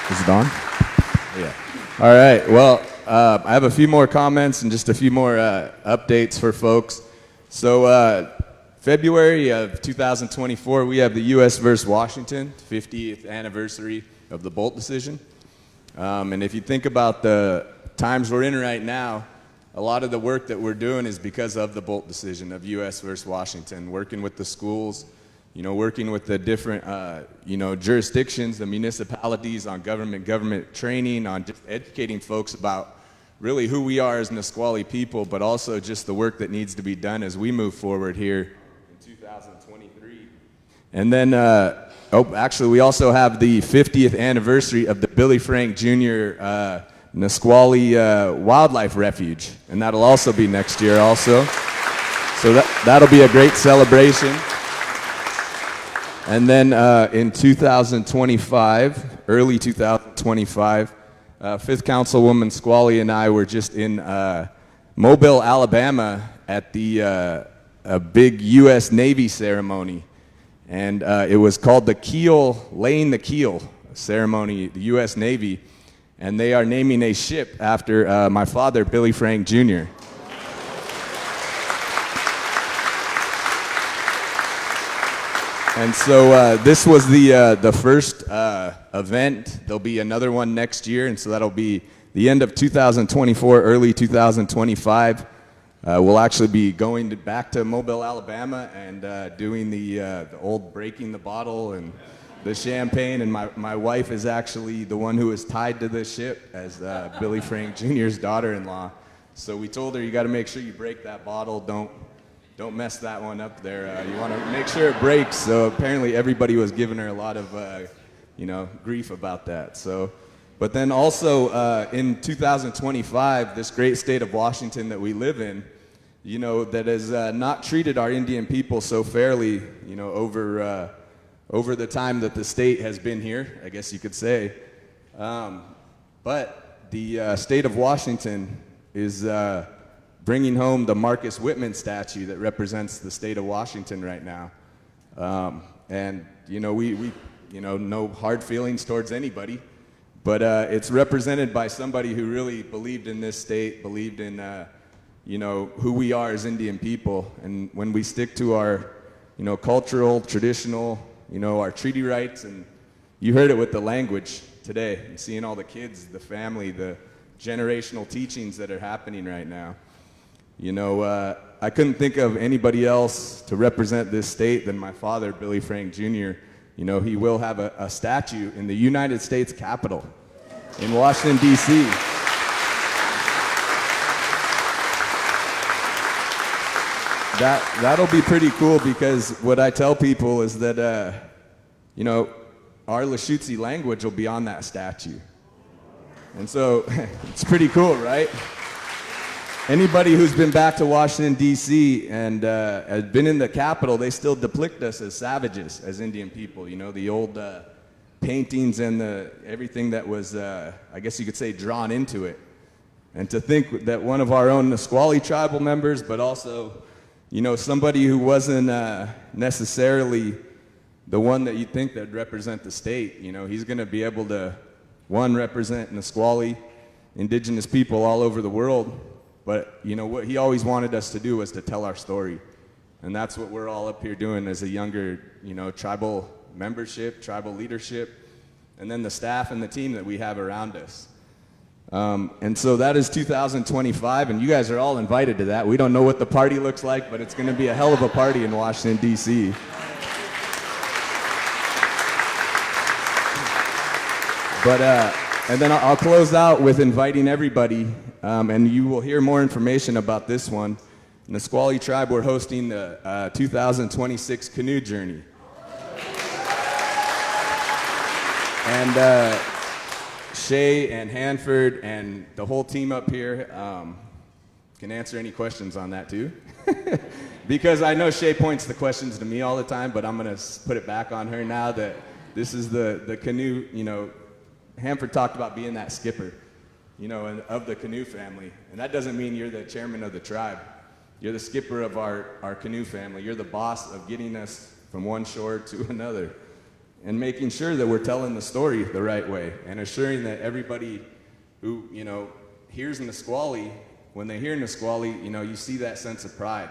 Is it on? Yeah. All right. Well, I have a few more comments and just a few more updates for folks. So February of 2024, we have the U.S. versus Washington, 50th anniversary of the Bolt decision. And if you think about the times we're in right now, a lot of the work that we're doing is because of the Bolt decision of U.S. versus Washington, working with the schools, working with the different, jurisdictions, the municipalities on government training, on just educating folks about really who we are as Nisqually people, but also just the work that needs to be done as we move forward here in 2023. And then, actually, we also have the 50th anniversary of the Billy Frank Jr. Nisqually Wildlife Refuge, and that'll also be next year also. So that'll be a great celebration. And then in 2025, early 2025, Fifth Councilwoman Squally and I were just in Mobile, Alabama at the a big U.S. Navy ceremony. And it was called the Keel, Laying the Keel ceremony, the U.S. Navy. And they are naming a ship after my father, Billy Frank Jr. And so this was the first event. There'll be another one next year, and so that'll be the end of 2024, early 2025. We'll actually be going back to Mobile, Alabama, and doing the old breaking the bottle and the champagne. And my wife is actually the one who is tied to this ship as Billy Frank Jr.'s daughter-in-law. So we told her, you got to make sure you break that bottle. Don't mess that one up there. You want to make sure it breaks. So apparently everybody was giving her a lot of, grief about that. So, but then also in 2025, this great state of Washington that we live in, that has not treated our Indian people so fairly, over the time that the state has been here, I guess you could say. But the state of Washington is bringing home the Marcus Whitman statue that represents the state of Washington right now. And, we no hard feelings towards anybody, but it's represented by somebody who really believed in this state, believed in, who we are as Indian people. And when we stick to our, cultural, traditional, our treaty rights, and you heard it with the language today, and seeing all the kids, the family, the generational teachings that are happening right now. I couldn't think of anybody else to represent this state than my father, Billy Frank Jr. He will have a statue in the United States Capitol in Washington, D.C. That'll be pretty cool, because what I tell people is that, our Lushootseed language will be on that statue. And so it's pretty cool, right? Anybody who's been back to Washington, D.C. and has been in the Capitol, they still depict us as savages, as Indian people. The old paintings and everything that was, I guess you could say, drawn into it. And to think that one of our own Nisqually tribal members, but also, somebody who wasn't necessarily the one that you'd think that would represent the state, he's going to be able to, one, represent Nisqually, indigenous people all over the world. But, what he always wanted us to do was to tell our story. And that's what we're all up here doing as a younger, tribal membership, tribal leadership, and then the staff and the team that we have around us. And so that is 2025, and you guys are all invited to that. We don't know what the party looks like, but it's going to be a hell of a party in Washington, D.C. But, and then I'll close out with inviting everybody, and you will hear more information about this one. In the Nisqually tribe, we're hosting the 2026 canoe journey. And Shay and Hanford and the whole team up here can answer any questions on that too. Because I know Shay points the questions to me all the time, but I'm going to put it back on her now that this is the canoe, Hanford talked about being that skipper, of the canoe family. And that doesn't mean you're the chairman of the tribe. You're the skipper of our canoe family. You're the boss of getting us from one shore to another. and making sure that we're telling the story the right way and assuring that everybody who, hears Nisqually, when they hear Nisqually, you see that sense of pride.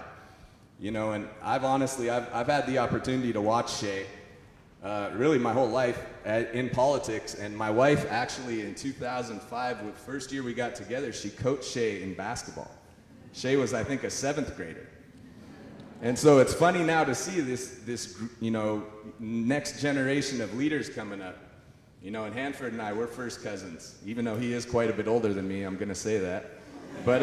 And I've had the opportunity to watch Jaech really my whole life in politics, and my wife actually in 2005, the first year we got together, she coached Jaech in basketball. Jaech was, I think, a 7th grader. And so it's funny now to see this next generation of leaders coming up. And Hanford and I, we're first cousins. Even though he is quite a bit older than me, I'm going to say that. But,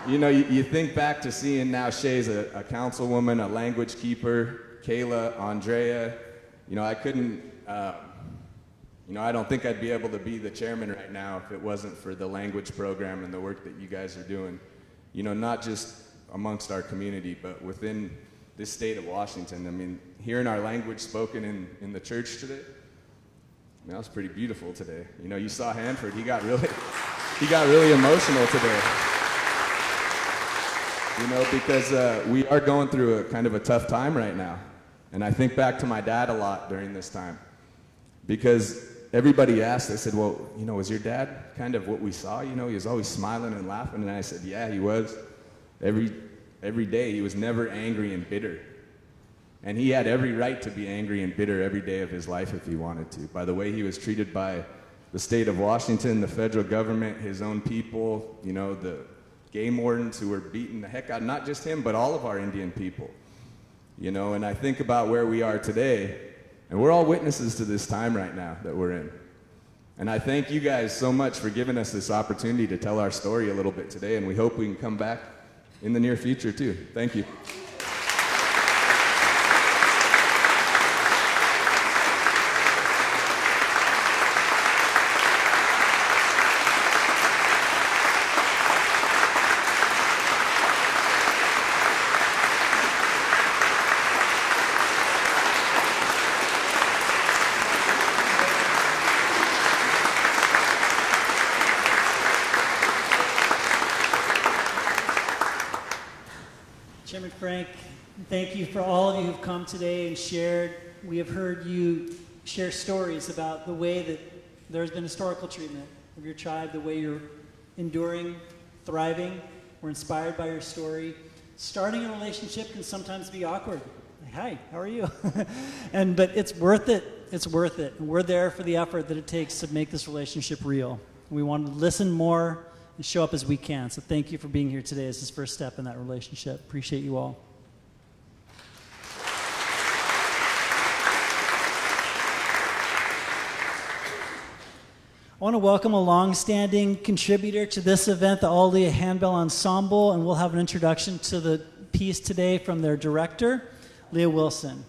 you think back to seeing now Shay's a councilwoman, a language keeper, Kayla, Andrea. I couldn't, I don't think I'd be able to be the chairman right now if it wasn't for the language program and the work that you guys are doing. Not just amongst our community, but within this state of Washington. Hearing our language spoken in the church today, that was pretty beautiful today. You saw Hanford, he got really emotional today. Because we are going through a kind of a tough time right now. And I think back to my dad a lot during this time. Because everybody asked, I said, well, was your dad kind of what we saw? He was always smiling and laughing. And I said, yeah, he was. Every day, he was never angry and bitter. And he had every right to be angry and bitter every day of his life if he wanted to, by the way he was treated by the state of Washington, the federal government, his own people, the game wardens who were beating the heck out, not just him, but all of our Indian people. And I think about where we are today, and we're all witnesses to this time right now that we're in. And I thank you guys so much for giving us this opportunity to tell our story a little bit today, and we hope we can come back in the near future too. Thank you. Chairman Frank, thank you for all of you who've come today and shared. We have heard you share stories about the way that there's been historical treatment of your tribe, the way you're enduring, thriving. We're inspired by your story. Starting a relationship can sometimes be awkward. Like, hi, how are you? But it's worth it. It's worth it. And we're there for the effort that it takes to make this relationship real. We want to listen more and show up as we can. So thank you for being here today as this first step in that relationship. Appreciate you all. I want to welcome a long-standing contributor to this event, the Aldia Handbell Ensemble, and we'll have an introduction to the piece today from their director, Leah Wilson.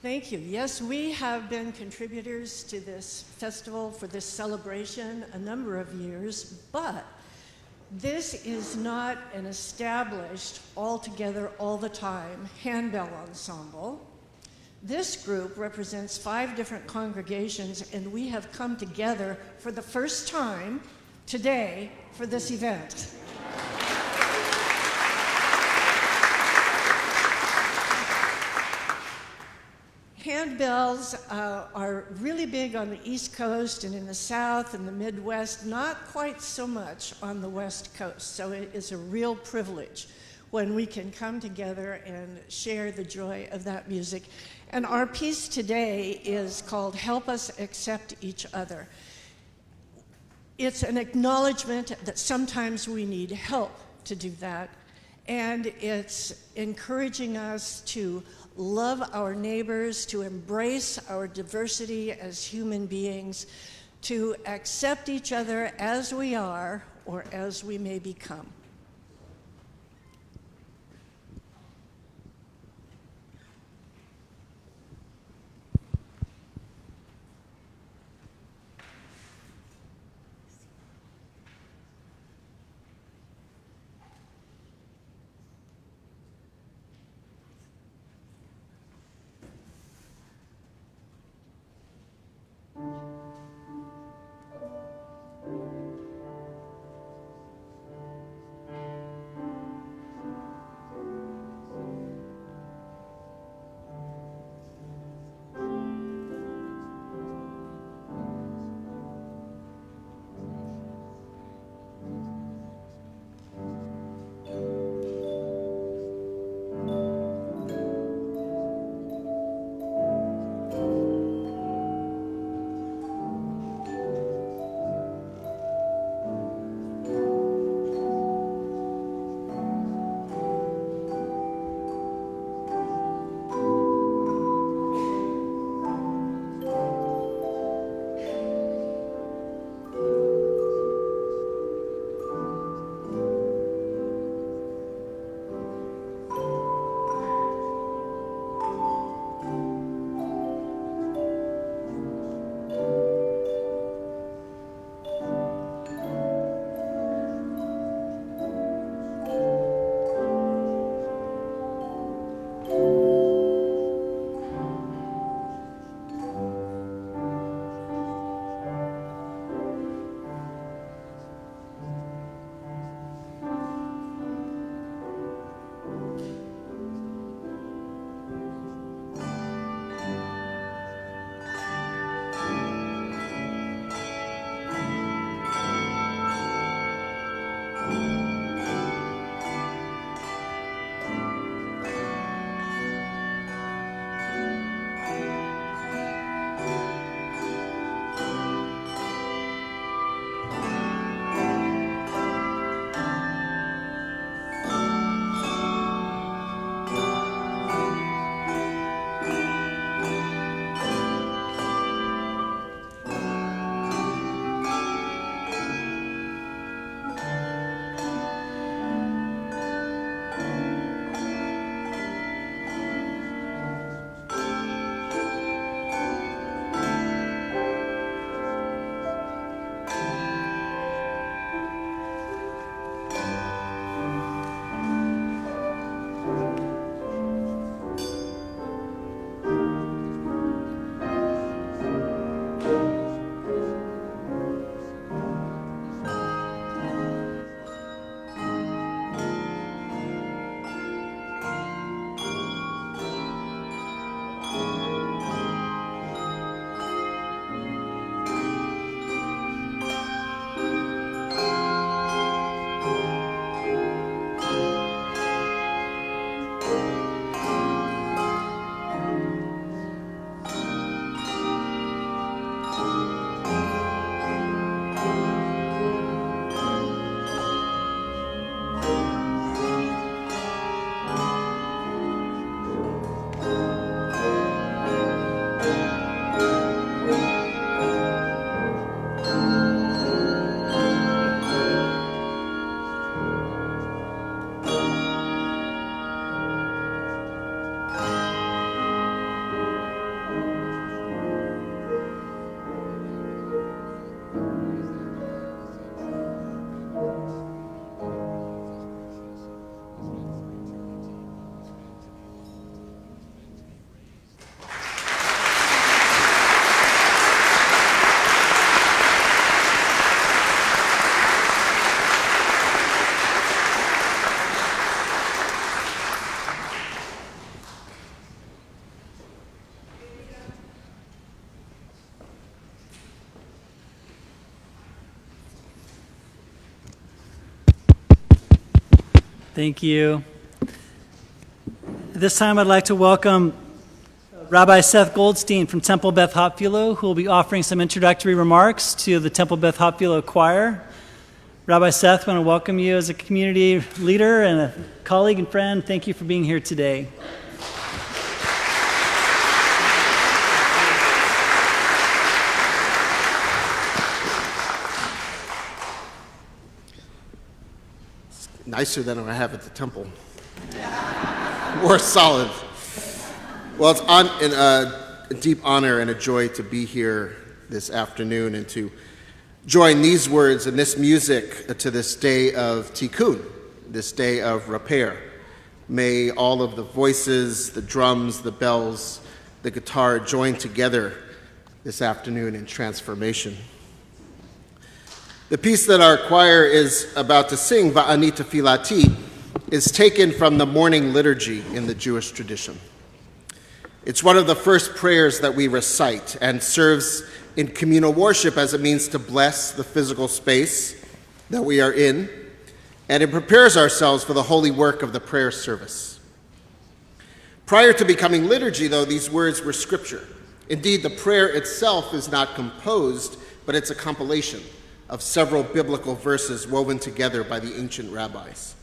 Thank you. Yes, we have been contributors to this festival, for this celebration, a number of years, but this is not an established, all-together, all-the-time handbell ensemble. This group represents 5 different congregations, and we have come together for the first time today for this event. Handbells are really big on the East Coast and in the South and the Midwest, not quite so much on the West Coast. So it is a real privilege when we can come together and share the joy of that music. And our piece today is called Help Us Accept Each Other. It's an acknowledgement that sometimes we need help to do that. And it's encouraging us to love our neighbors, to embrace our diversity as human beings, to accept each other as we are or as we may become. Thank you. At this time, I'd like to welcome Rabbi Seth Goldstein from Temple Beth Hopfilo, who will be offering some introductory remarks to the Temple Beth Hopfilo choir. Rabbi Seth, I want to welcome you as a community leader and a colleague and friend. Thank you for being here today. Nicer than I have at the temple. More solid. Well, it's a deep honor and a joy to be here this afternoon and to join these words and this music to this day of tikkun, this day of repair. May all of the voices, the drums, the bells, the guitar join together this afternoon in transformation. The piece that our choir is about to sing, Va'ani Tefilati, is taken from the morning liturgy in the Jewish tradition. It's one of the first prayers that we recite and serves in communal worship as a means to bless the physical space that we are in, and it prepares ourselves for the holy work of the prayer service. Prior to becoming liturgy, though, these words were scripture. Indeed, the prayer itself is not composed, but it's a compilation of several biblical verses woven together by the ancient rabbis.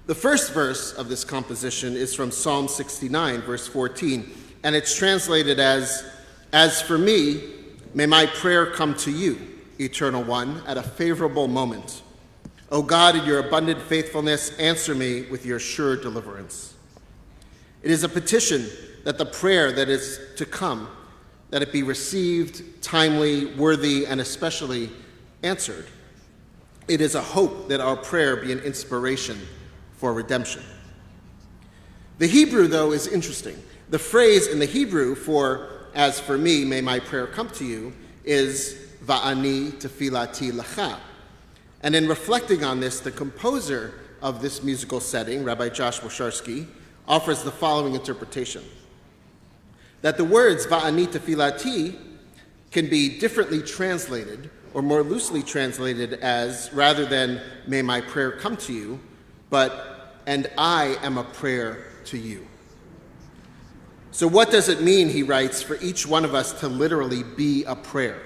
The first verse of this composition is from Psalm 69, verse 14, and it's translated as for me, may my prayer come to you, Eternal One, at a favorable moment. O God, in your abundant faithfulness, answer me with your sure deliverance. It is a petition that the prayer that is to come, that it be received, timely, worthy, and especially answered. It is a hope that our prayer be an inspiration for redemption. The Hebrew, though, is interesting. The phrase in the Hebrew for as for me, may my prayer come to you, is Va'ani Tefilati Lacha. And in reflecting on this, the composer of this musical setting, Rabbi Josh Wosharsky, offers the following interpretation: that the words Va'ani Tefilati can be differently translated, or more loosely translated as, rather than may my prayer come to you, but and I am a prayer to you. So what does it mean, he writes, for each one of us to literally be a prayer?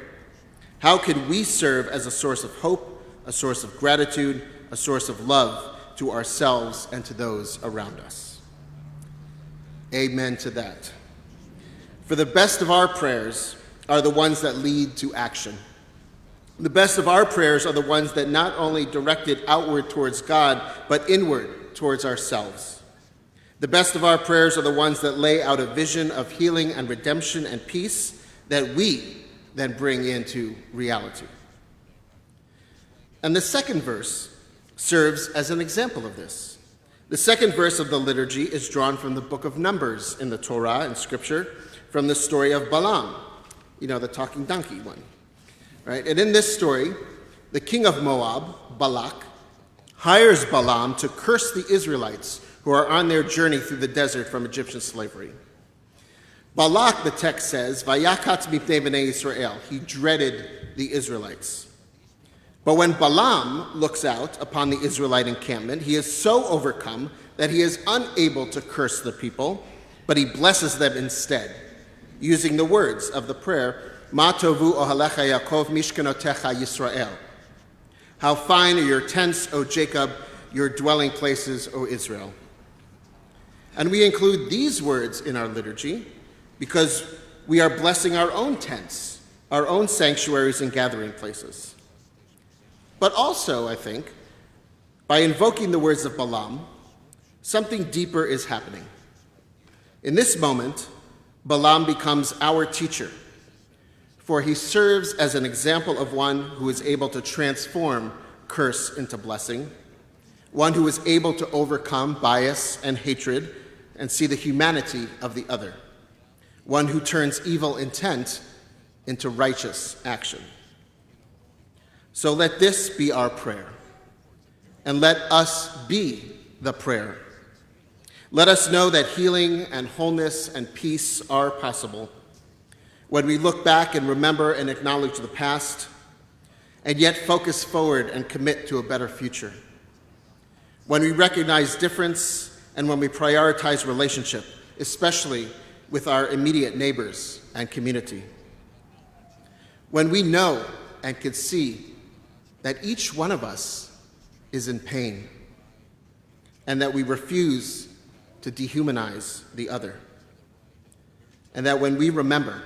How can we serve as a source of hope, a source of gratitude, a source of love to ourselves and to those around us? Amen to that. For the best of our prayers are the ones that lead to action. The best of our prayers are the ones that not only direct it outward towards God, but inward towards ourselves. The best of our prayers are the ones that lay out a vision of healing and redemption and peace that we then bring into reality. And the second verse serves as an example of this. The second verse of the liturgy is drawn from the book of Numbers in the Torah and Scripture, from the story of Balaam, the talking donkey one, right? And in this story, the king of Moab, Balak, hires Balaam to curse the Israelites who are on their journey through the desert from Egyptian slavery. Balak, the text says, Vayakat mipnei bnei Israel. He dreaded the Israelites. But when Balaam looks out upon the Israelite encampment, he is so overcome that he is unable to curse the people, but he blesses them instead, using the words of the prayer, Ma tovu ohalecha Yaakov mishkanotecha Yisrael. How fine are your tents, O Jacob, your dwelling places, O Israel. And we include these words in our liturgy because we are blessing our own tents, our own sanctuaries and gathering places. But also, I think, by invoking the words of Balaam, something deeper is happening. In this moment, Balaam becomes our teacher, for he serves as an example of one who is able to transform curse into blessing, one who is able to overcome bias and hatred and see the humanity of the other, one who turns evil intent into righteous action. So let this be our prayer, and let us be the prayer. Let us know that healing and wholeness and peace are possible when we look back and remember and acknowledge the past, and yet focus forward and commit to a better future. when we recognize difference and when we prioritize relationship, especially with our immediate neighbors and community. When we know and can see that each one of us is in pain and that we refuse to dehumanize the other. And that when we remember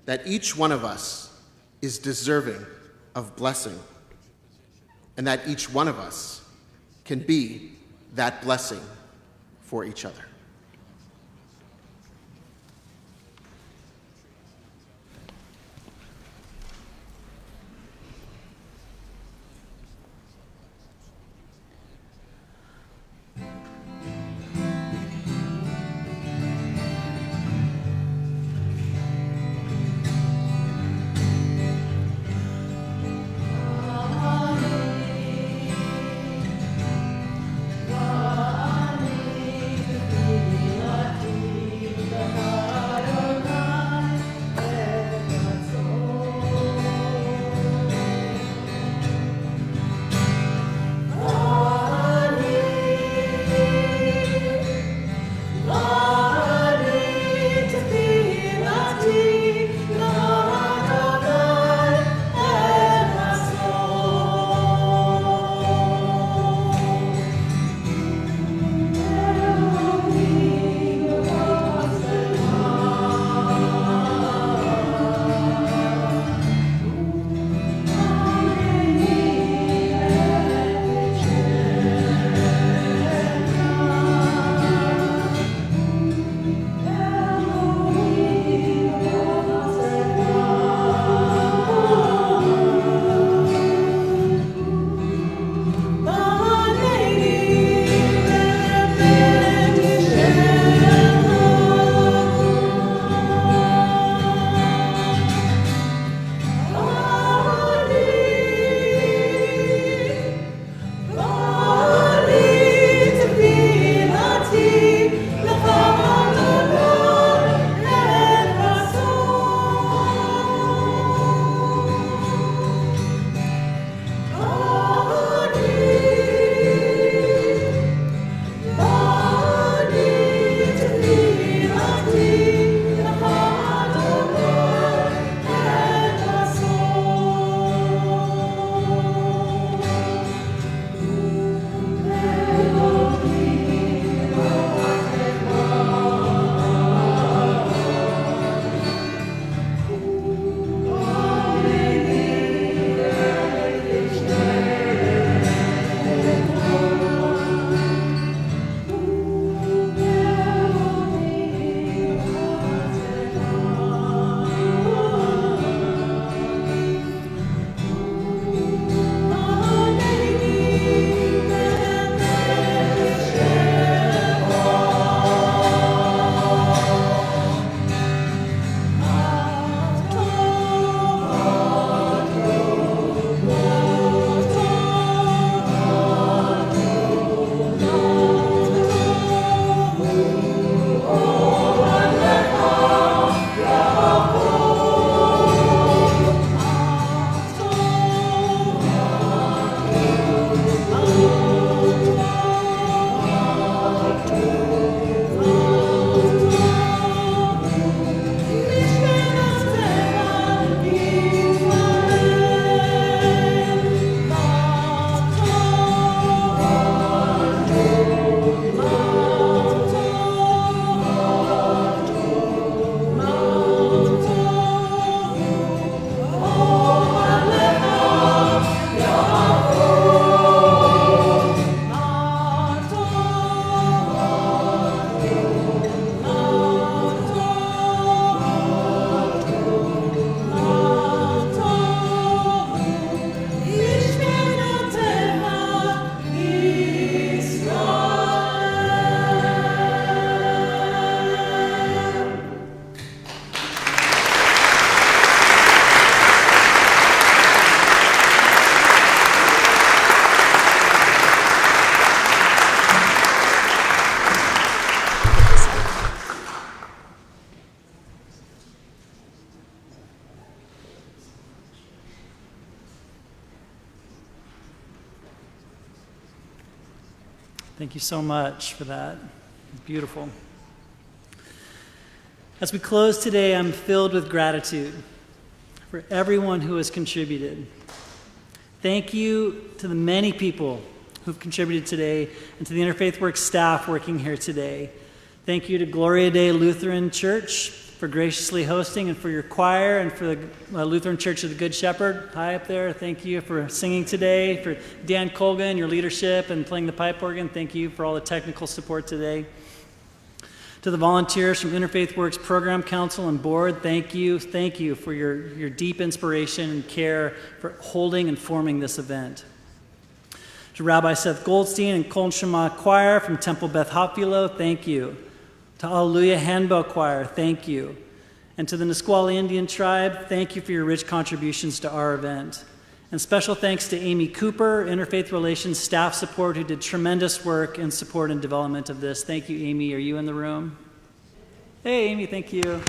that each one of us is deserving of blessing and that each one of us can be that blessing for each other. Amen. Thank you so much for that. Beautiful. As we close today, I'm filled with gratitude for everyone who has contributed. Thank you to the many people who've contributed today and to the Interfaith Work staff working here today. Thank you to Gloria Dei Lutheran Church for graciously hosting, and for your choir, and for the Lutheran Church of the Good Shepherd high up there. Thank you for singing today. For Dan Colgan, your leadership and playing the pipe organ. Thank you for all the technical support today. To the volunteers from Interfaith Works Program Council and Board, thank you. Thank you for your deep inspiration and care for holding and forming this event. To Rabbi Seth Goldstein and Kol Shema Choir from Temple Beth Hopfilo, thank you. To Alleluia Handbell Choir, thank you. And to the Nisqually Indian Tribe, thank you for your rich contributions to our event. And special thanks to Amy Cooper, Interfaith Relations staff support, who did tremendous work in support and development of this. Thank you, Amy. Are you in the room? Hey, Amy, thank you.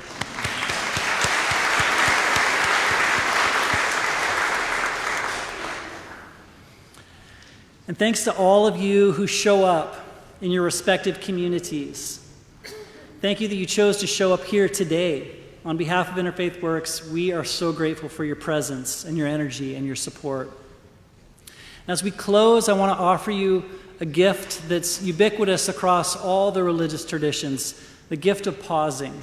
And thanks to all of you who show up in your respective communities. Thank you that you chose to show up here today. On behalf of Interfaith Works, we are so grateful for your presence and your energy and your support. As we close, I want to offer you a gift that's ubiquitous across all the religious traditions, the gift of pausing.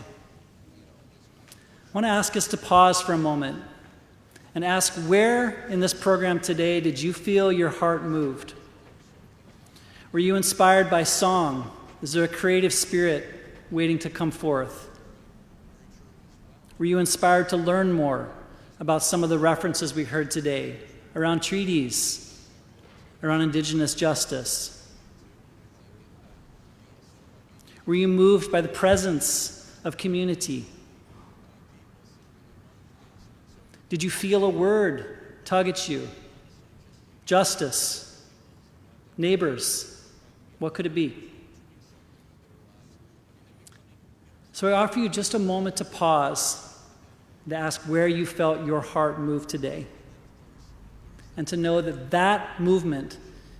I want to ask us to pause for a moment and ask, where in this program today did you feel your heart moved? Were you inspired by song? Is there a creative spirit waiting to come forth? Were you inspired to learn more about some of the references we heard today around treaties, around Indigenous justice? Were you moved by the presence of community? Did you feel a word tug at you? Justice, neighbors, what could it be? So I offer you just a moment to pause, to ask where you felt your heart move today, and to know that that movement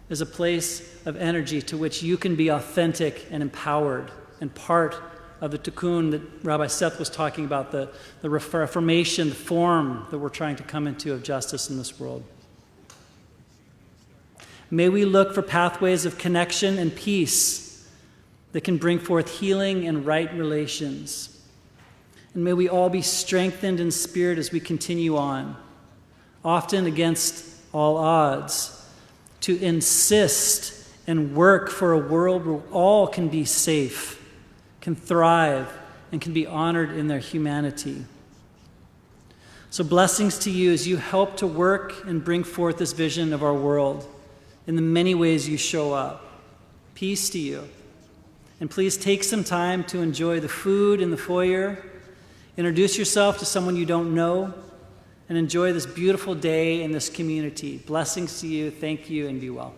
is a place of energy to which you can be authentic and empowered and part of the tikkun that Rabbi Seth was talking about, the Affirmation, the form that we're trying to come into of justice in this world. May we look for pathways of connection and peace that can bring forth healing and right relations. And may we all be strengthened in spirit as we continue on, often against all odds, to insist and work for a world where all can be safe, can thrive, and can be honored in their humanity. So blessings to you as you help to work and bring forth this vision of our world in the many ways you show up. Peace to you. And please take some time to enjoy the food in the foyer, introduce yourself to someone you don't know, and enjoy this beautiful day in this community. Blessings to you. Thank you, and be well.